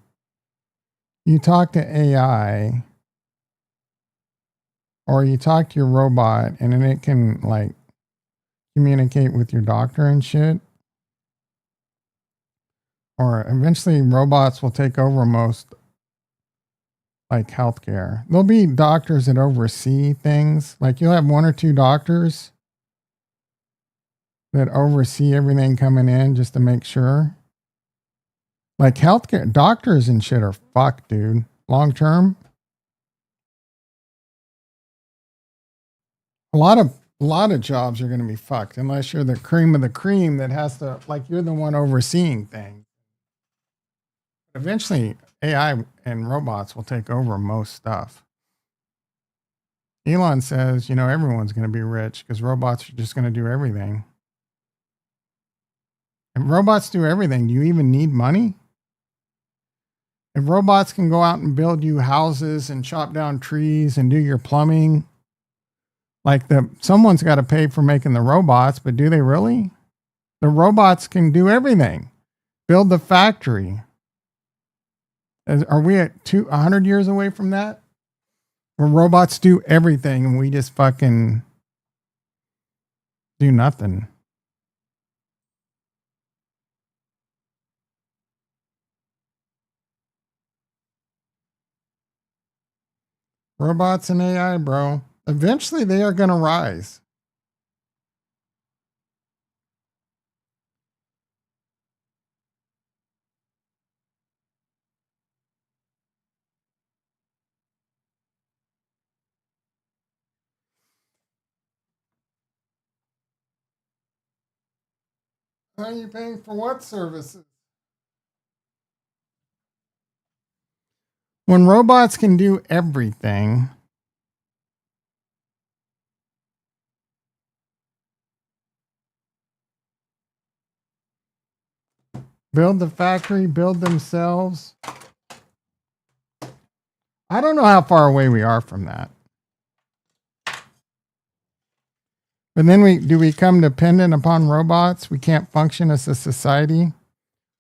you talk to AI or you talk to your robot and then it can like communicate with your doctor and shit. Or eventually robots will take over most like healthcare. There'll be doctors that oversee things. Like you'll have one or two doctors that oversee everything coming in just to make sure. Like healthcare doctors and shit are fucked, dude. Long term. A lot of jobs are going to be fucked unless you're the cream of the cream that has to, like, you're the one overseeing things. Eventually, AI and robots will take over most stuff. Elon says, everyone's going to be rich because robots are just going to do everything. And robots do everything. Do you even need money? If robots can go out and build you houses and chop down trees and do your plumbing, like someone's got to pay for making the robots, but do they really? The robots can do everything. Build the factory. Are we at 100 years away from that? Where robots do everything and we just fucking do nothing. Robots and AI, bro. Eventually they are going to rise. How are you paying for what services? When robots can do everything, build the factory, build themselves. I don't know how far away we are from that. But then do we come dependent upon robots? We can't function as a society.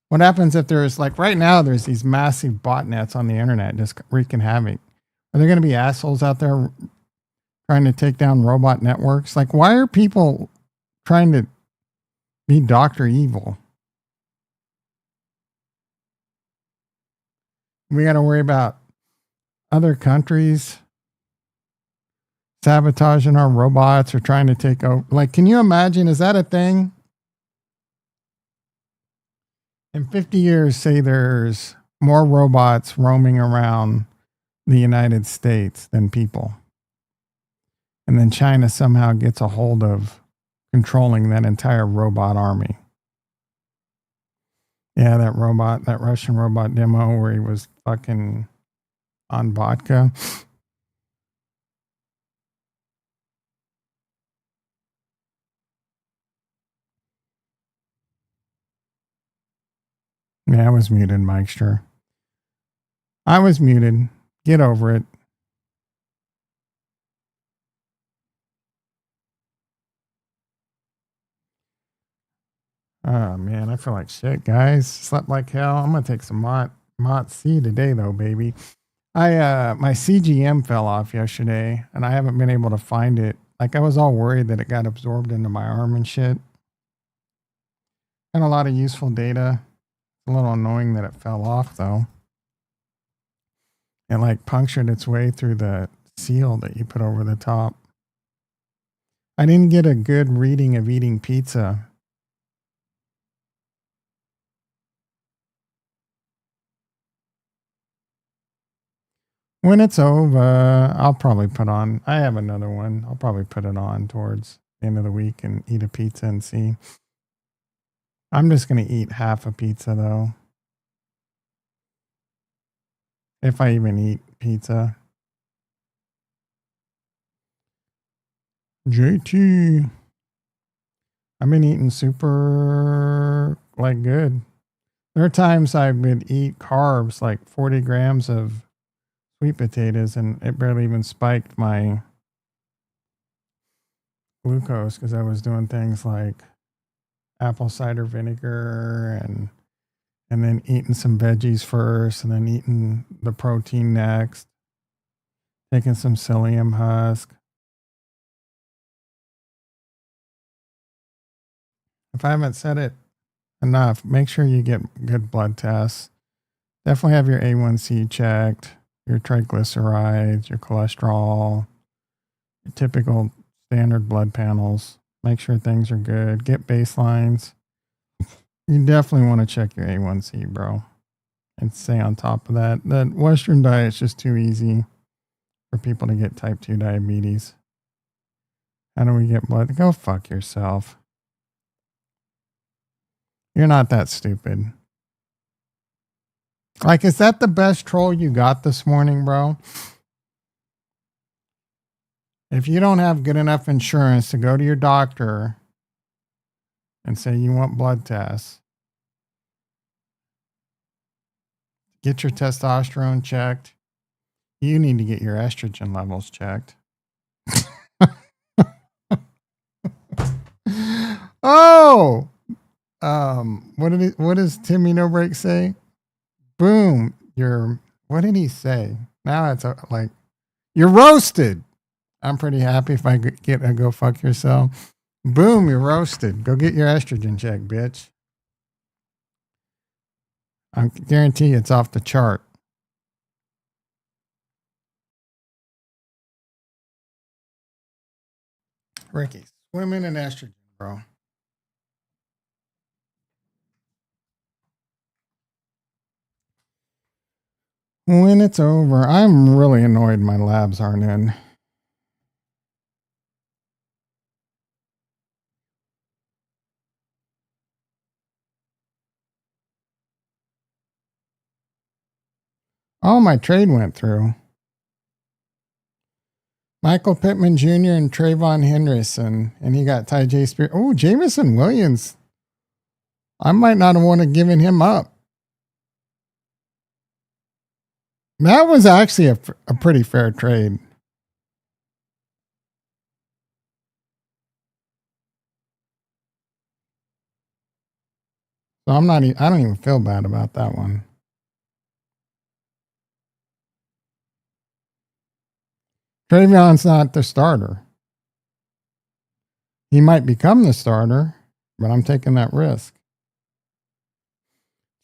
What happens if there's, like, right now, there's these massive botnets on the internet just wreaking havoc? Are there going to be assholes out there trying to take down robot networks? Like, why are people trying to be Dr. Evil. We got to worry about other countries sabotaging our robots or trying to take over. Like, can you imagine? Is that a thing? In 50 years, say there's more robots roaming around the United States than people. And then China somehow gets a hold of controlling that entire robot army. Yeah, that Russian robot demo where he was fucking on vodka. Yeah, I was muted, Mikester. I was muted. Get over it. Oh man, I feel like shit, guys. Slept like hell. I'm gonna take some Mott C today though, baby. My CGM fell off yesterday and I haven't been able to find it. Like I was all worried that it got absorbed into my arm and shit. And a lot of useful data. It's a little annoying that it fell off though. It like punctured its way through the seal that you put over the top. I didn't get a good reading of eating pizza. When it's over, I'll probably I have another one. I'll probably put it on towards the end of the week and eat a pizza and see. I'm just going to eat half a pizza though. If I even eat pizza. JT. I've been eating super like good. There are times I would eat carbs like 40 grams of sweet potatoes and it barely even spiked my glucose because I was doing things like apple cider vinegar and then eating some veggies first and then eating the protein next, taking some psyllium husk. If I haven't said it enough, make sure you get good blood tests. Definitely have your A1C checked, your triglycerides, your cholesterol, your typical standard blood panels. Make sure things are good. Get baselines. You definitely want to check your A1C, bro, and stay on top of that. That Western diet is just too easy for people to get type 2 diabetes. How do we get blood? Go fuck yourself. You're not that stupid. Like, is that the best troll you got this morning, bro? If you don't have good enough insurance to go to your doctor and say you want blood tests, get your testosterone checked, you need to get your estrogen levels checked. Oh, what does Timmy No Break say? Boom, what did he say? Now it's like, you're roasted. I'm pretty happy if I get a go fuck yourself. Boom, you're roasted. Go get your estrogen check, bitch. I guarantee it's off the chart. Ricky, swimming in estrogen, bro. When it's over, I'm really annoyed my labs aren't in. Oh, my trade went through. Michael Pittman Jr. and Trayvon Henderson, and he got Ty J. Spears. Oh, Jameson Williams. I might not have want to given him up. That was actually a pretty fair trade. So I don't even feel bad about that one. Trayvon's not the starter. He might become the starter, but I'm taking that risk.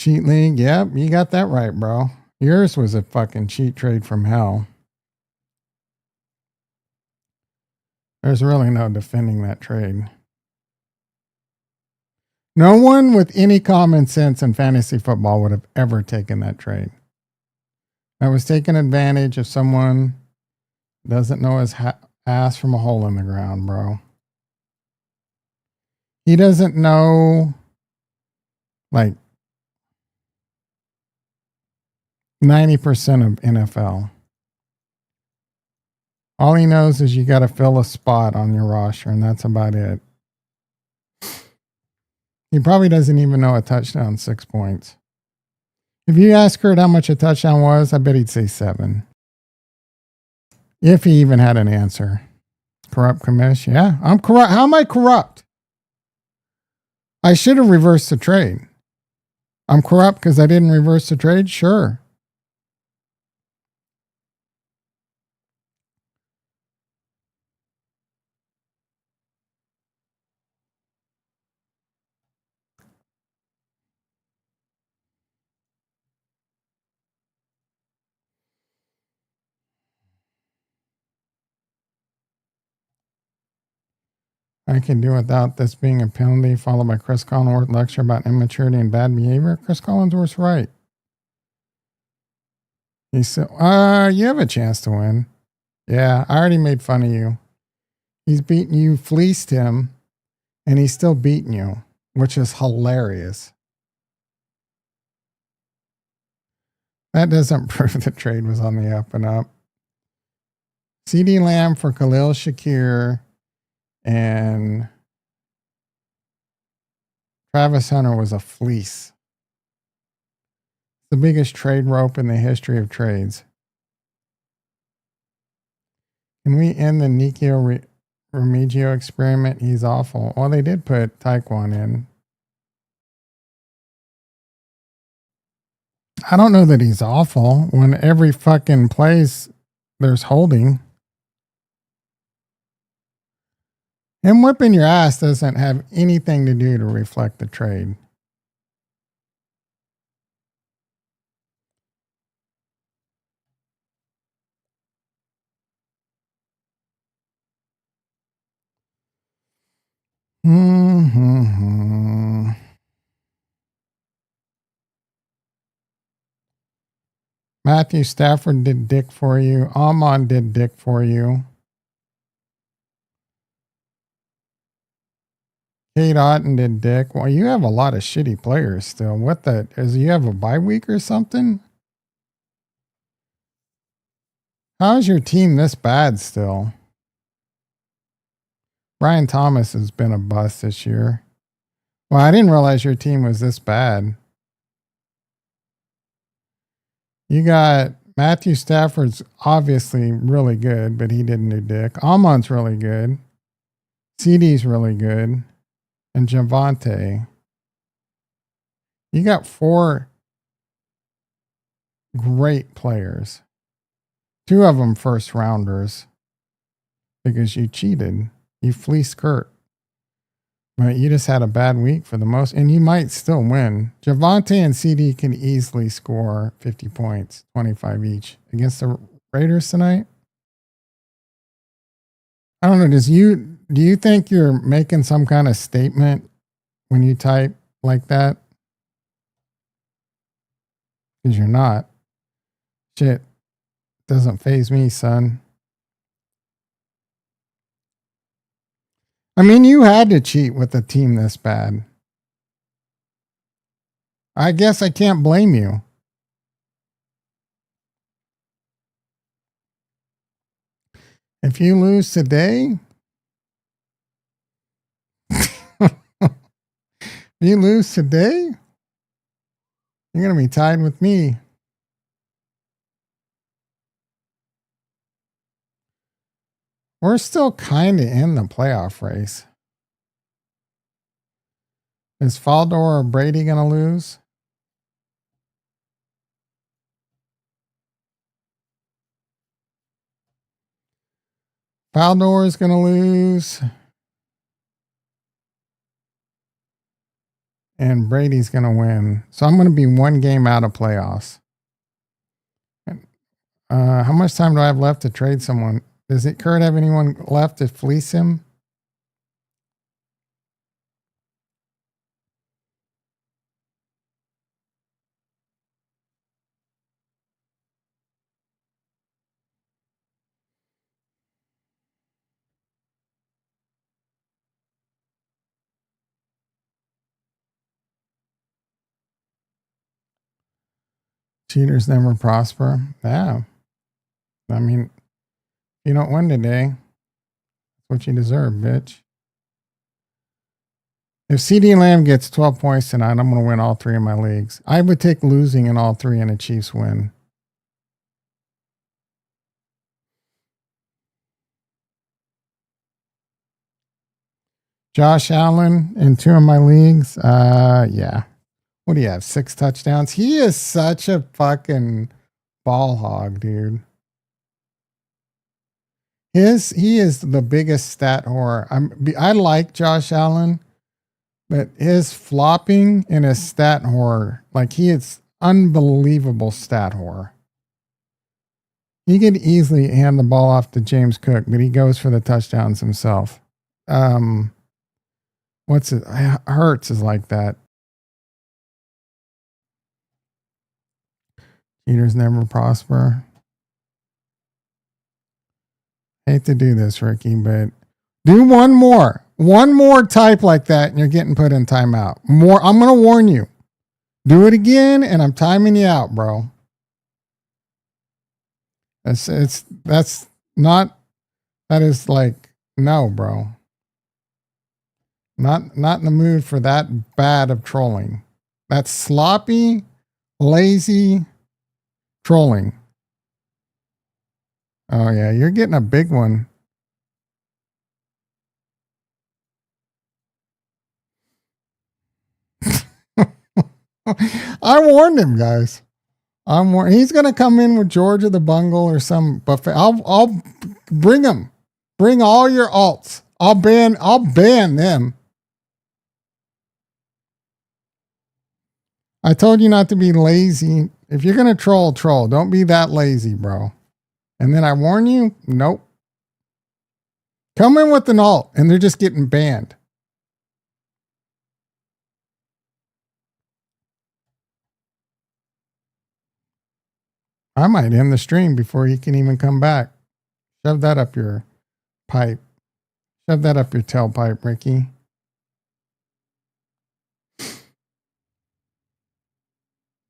Cheat league, yep, you got that right, bro. Yours was a fucking cheat trade from hell. There's really no defending that trade. No one with any common sense in fantasy football would have ever taken that trade. I was taking advantage of someone who doesn't know his ass from a hole in the ground, bro. He doesn't know, like, 90% of NFL. All he knows is you got to fill a spot on your roster, and that's about it. He probably doesn't even know a touchdown 6 points. If you ask Kurt how much a touchdown was, I bet he'd say 7. If he even had an answer. Corrupt commish? Yeah, I'm corrupt. How am I corrupt? I should have reversed the trade. I'm corrupt because I didn't reverse the trade? Sure. I can do without this being a penalty, followed by Chris Collinsworth lecture about immaturity and bad behavior. Chris Collinsworth's right. He said, you have a chance to win. Yeah, I already made fun of you. He's beaten you, fleeced him, and he's still beating you, which is hilarious. That doesn't prove the trade was on the up and up. CeeDee Lamb for Khalil Shakir and Travis Hunter was a fleece. The biggest trade rope in the history of trades. Can we end the Nikio Remigio experiment? He's awful. Well, they did put Taekwon in. I don't know that he's awful when every fucking place there's holding. Him whipping your ass doesn't have anything to do to reflect the trade. Mm-hmm. Matthew Stafford did dick for you. Amon did dick for you. Kate Otten did dick. Well, you have a lot of shitty players still. What the is you have a bye week or something? How is your team this bad still? Brian Thomas has been a bust this year. Well, I didn't realize your team was this bad. You got Matthew Stafford's obviously really good, but he didn't do dick. Amon's really good. CD's really good. And Javonte. You got 4 great players. 2 of them first rounders because you cheated. You fleeced Kurt. But you just had a bad week for the most, and you might still win. Javonte and CD can easily score 50 points, 25 each against the Raiders tonight. I don't know. Do you think you're making some kind of statement when you type like that? Because you're not. Shit doesn't faze me, son. I mean, you had to cheat with a team this bad. I guess I can't blame you. If you lose today, you're going to be tied with me. We're still kind of in the playoff race. Is Faldor or Brady going to lose? Faldor is going to lose. and Brady's going to win. So I'm going to be one game out of playoffs. How much time do I have left to trade someone? Does it Kurt have anyone left to fleece him? Cheaters never prosper. Yeah. I mean, you don't win today. That's what you deserve, bitch. If CD Lamb gets 12 points tonight, I'm going to win all 3 of my leagues. I would take losing in all 3 and a Chiefs win. Josh Allen in 2 of my leagues. Yeah. What do you have? 6 touchdowns? He is such a fucking ball hog, dude. He is the biggest stat whore. I like Josh Allen, but his flopping and his stat whore, like he is unbelievable stat whore. He could easily hand the ball off to James Cook, but he goes for the touchdowns himself. What's it? Hurts is like that. Cheaters never prosper. Hate to do this, Ricky, but do one more type like that, and you're getting put in timeout. More, I'm gonna warn you. Do it again, and I'm timing you out, bro. That is like no, bro. Not in the mood for that bad of trolling. That's sloppy, lazy trolling. Oh yeah, you're getting a big one. I warned him, guys. He's gonna come in with Georgia the Bungle or some buffet. I'll bring him. Bring all your alts. I'll ban them. I told you not to be lazy. If you're gonna troll. Don't be that lazy, bro. And then I warn you, nope. Come in with an alt, and they're just getting banned. I might end the stream before he can even come back. Shove that up your pipe. Shove that up your tailpipe, Ricky.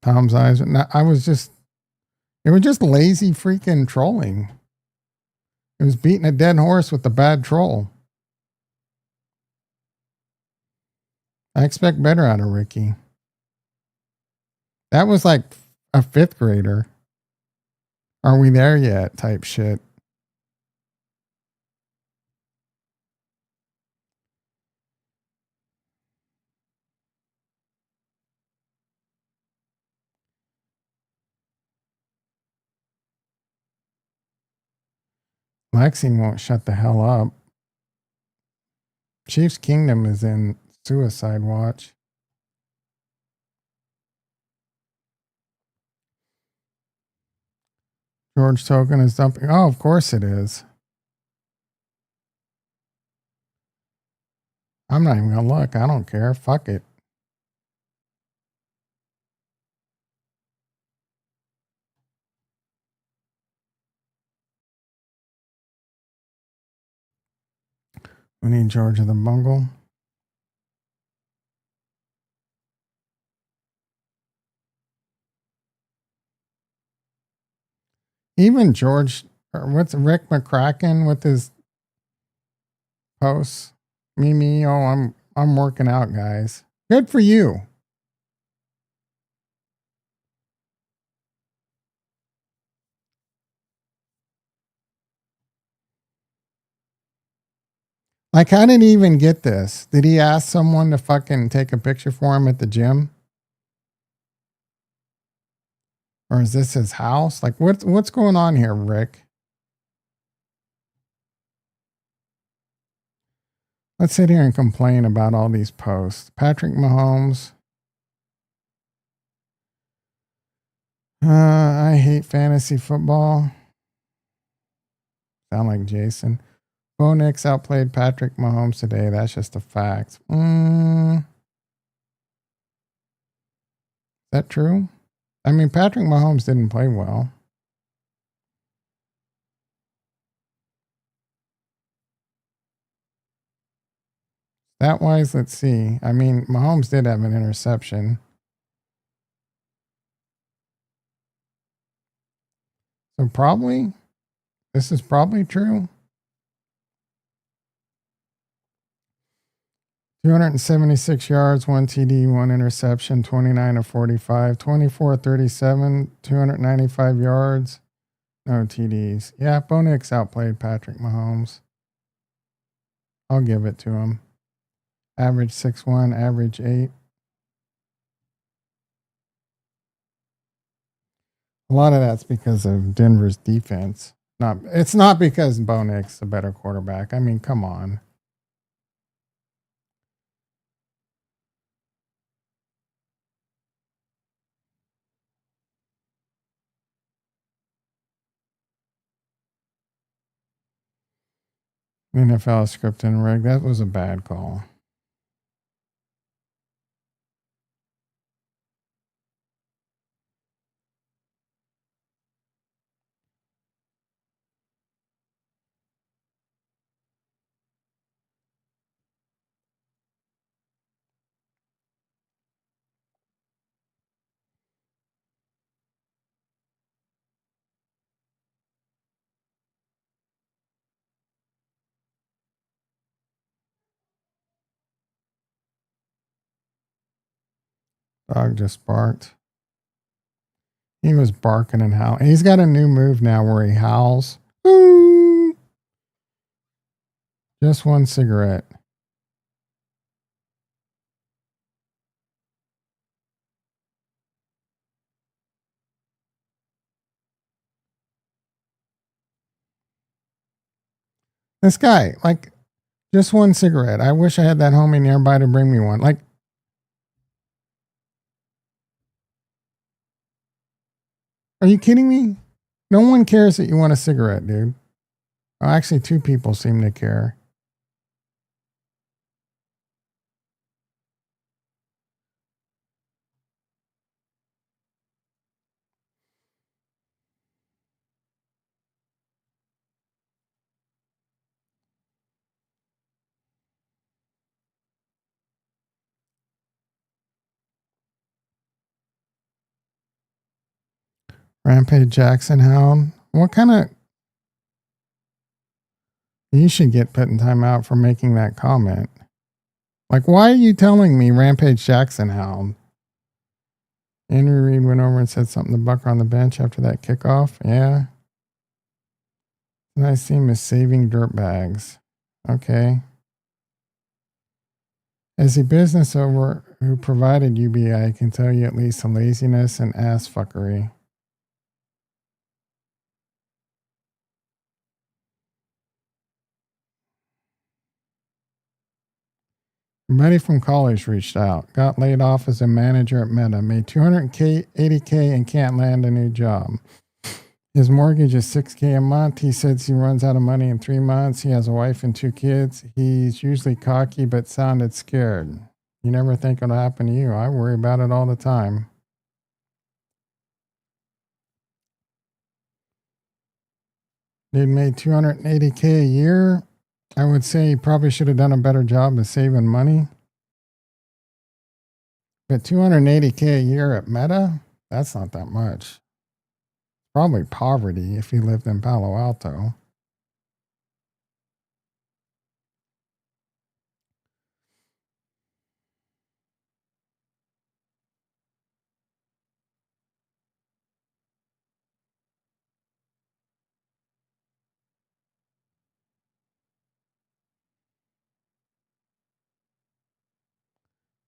Tom's eyes. It was just lazy freaking trolling. It was beating a dead horse with a bad troll. I expect better out of Ricky. That was like a 5th grader. Are we there yet? Type shit. Lexi won't shut the hell up. Chief's Kingdom is in suicide watch. George Token is dumping. Oh, of course it is. I'm not even going to look. I don't care. Fuck it. We need Georgia the Bungle. Even George, or what's Rick McCracken with his posts? Oh, I'm working out, guys. Good for you. Like, how did he even get this? Did he ask someone to fucking take a picture for him at the gym? Or is this his house? Like, what's going on here, Rick? Let's sit here and complain about all these posts. Patrick Mahomes. I hate fantasy football. Sound like Jason. Bo Nix outplayed Patrick Mahomes today. That's just a fact. Is that true? I mean, Patrick Mahomes didn't play well. That wise, let's see. I mean, Mahomes did have an interception. So probably, this is probably true. 276 yards, 1 TD, 1 interception, 29 of 45, 24 37, 295 yards, no TDs. Yeah, Bo Nix outplayed Patrick Mahomes. I'll give it to him. Average 6'1", average 8. A lot of that's because of Denver's defense. It's not because Bo Nix is a better quarterback. I mean, come on. NFL script and rig. That was a bad call. Dog just barked. He was barking and howling. He's got a new move now where he howls. Ooh. Just one cigarette. This guy, like, just one cigarette. I wish I had that homie nearby to bring me one. Like, are you kidding me? No one cares that you want a cigarette, dude. Oh, actually, 2 people seem to care. Rampage Jackson Hound. What kind of... You should get put in timeout for making that comment. Like, why are you telling me Rampage Jackson Hound? Andrew Reid went over and said something to Bucker on the bench after that kickoff. Yeah. Nice team is saving dirtbags. Okay. As a business owner who provided UBI, I can tell you at least some laziness and ass fuckery. A buddy from college reached out, got laid off as a manager at Meta, made $280K and can't land a new job. His mortgage is $6K a month. He says he runs out of money in 3 months. He has a wife and 2 kids. He's usually cocky but sounded scared. You never think it'll happen to you. I worry about it all the time. Dude made $280K a year. I would say he probably should have done a better job of saving money. But $280K a year at Meta, that's not that much. Probably poverty if he lived in Palo Alto.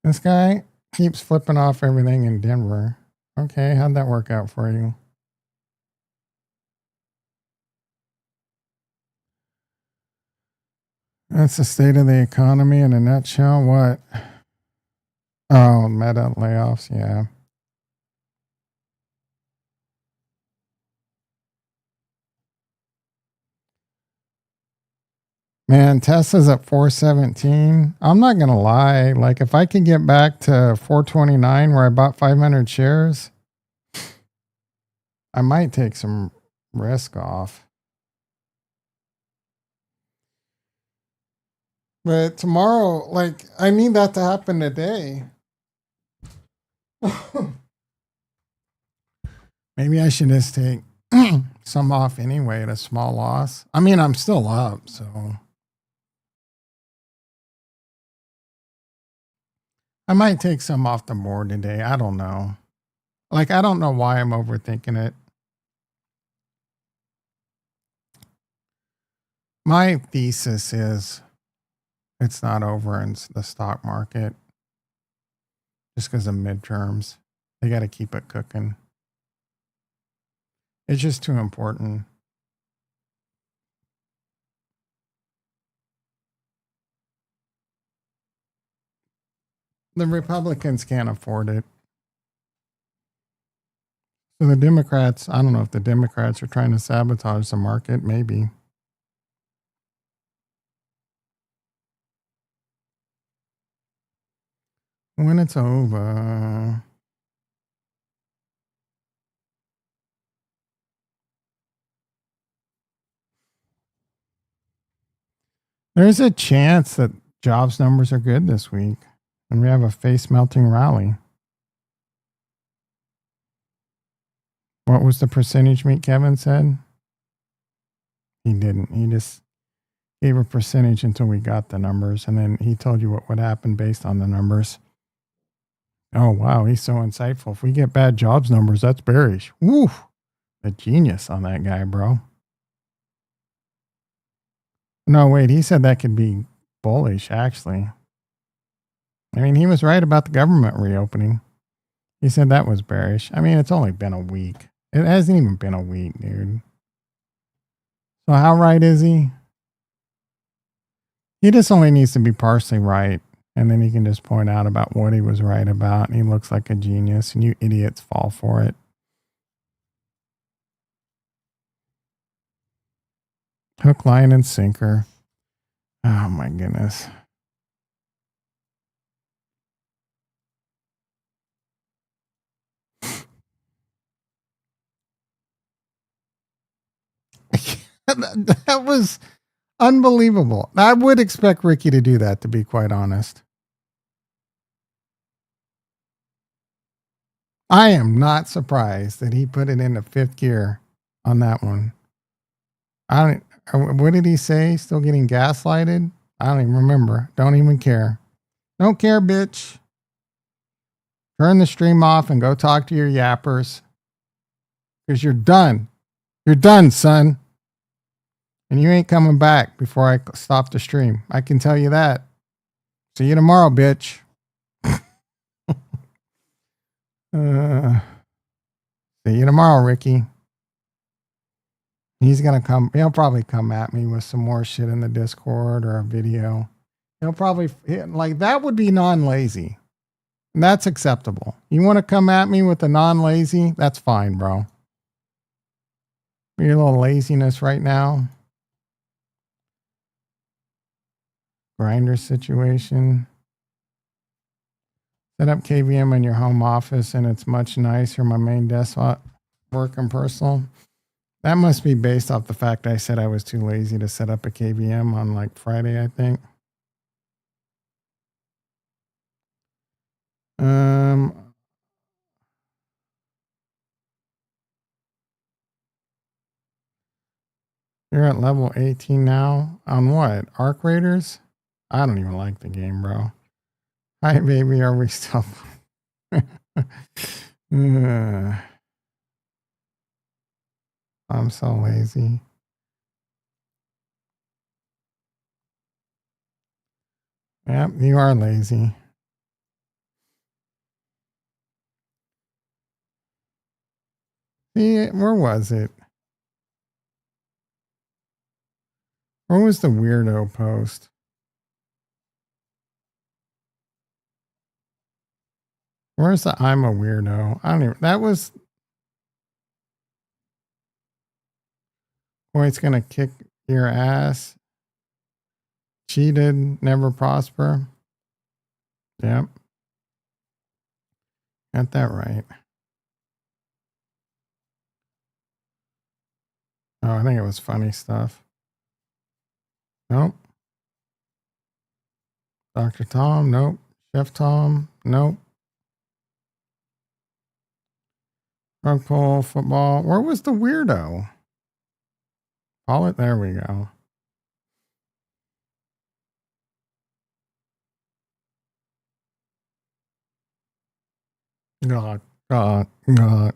This guy keeps flipping off everything in Denver. Okay, how'd that work out for you? That's the state of the economy in a nutshell. What? Oh, Meta layoffs. Yeah. Man, Tesla's at 417. I'm not going to lie. Like, if I could get back to 429 where I bought 500 shares, I might take some risk off. But tomorrow, like, I need that to happen today. Maybe I should just take some off anyway at a small loss. I mean, I'm still up, so I might take some off the board today. I don't know. Like, I don't know why I'm overthinking it. My thesis is it's not over in the stock market just because of midterms. They got to keep it cooking. It's just too important. The Republicans can't afford it. So the Democrats, I don't know if the Democrats are trying to sabotage the market, maybe. When it's over. There's a chance that jobs numbers are good this week, and we have a face melting rally. What was the percentage meet Kevin said? He didn't. He just gave a percentage until we got the numbers, and then he told you what would happen based on the numbers. Oh, wow. He's so insightful. If we get bad jobs numbers, that's bearish. Woo! A genius on that guy, bro. No, wait. He said that could be bullish, actually. I mean, he was right about the government reopening. He said that was bearish. I mean, it's only been a week. It hasn't even been a week, dude. So how right is he? He just only needs to be partially right. And then he can just point out about what he was right about. And he looks like a genius. And you idiots fall for it. Hook, line, and sinker. Oh, my goodness. That was unbelievable. I would expect Ricky to do that, to be quite honest. I am not surprised that he put it into fifth gear on that one. I don't. What did he say? Still getting gaslighted? I don't even remember. Don't even care. Don't care, bitch. Turn the stream off and go talk to your yappers. Because you're done. You're done, son. And you ain't coming back before I stop the stream. I can tell you that. See you tomorrow, bitch. See you tomorrow, Ricky. He's going to come. He'll probably come at me with some more shit in the Discord or a video. He'll probably, like, that would be non-lazy. That's acceptable. You want to come at me with the non-lazy? That's fine, bro. Your little laziness right now. Grinder situation. Set up KVM in your home office and it's much nicer. My main desktop, work and personal. That must be based off the fact I said I was too lazy to set up a KVM on like Friday, I think. You're at level 18 now. On what? Arc Raiders? I don't even like the game, bro. Hi, baby. Are we still? I'm so lazy. Yep, you are lazy. See, where was it? Where was the weirdo post? Where's the I'm a weirdo? I don't even, that was, boy, it's going to kick your ass. Cheated, never prosper. Yep. Got that right. Oh, I think it was funny stuff. Nope. Dr. Tom, nope. Chef Tom, nope. Rug pull, football. Where was the weirdo? Call it. There we go. God, God, God.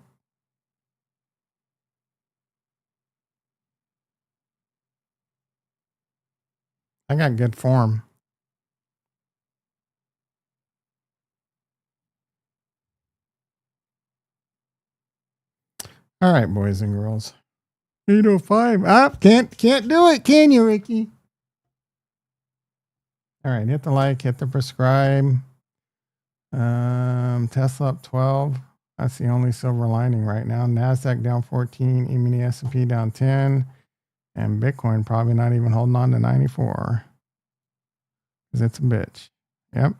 I got good form. All right, boys and girls. 8:05. Up. Can't do it, can you, Ricky? All right, hit the like, hit the prescribe. Tesla up 12. That's the only silver lining right now. Nasdaq down 14. E-mini S&P down 10. And Bitcoin probably not even holding on to 94. Because it's a bitch. Yep.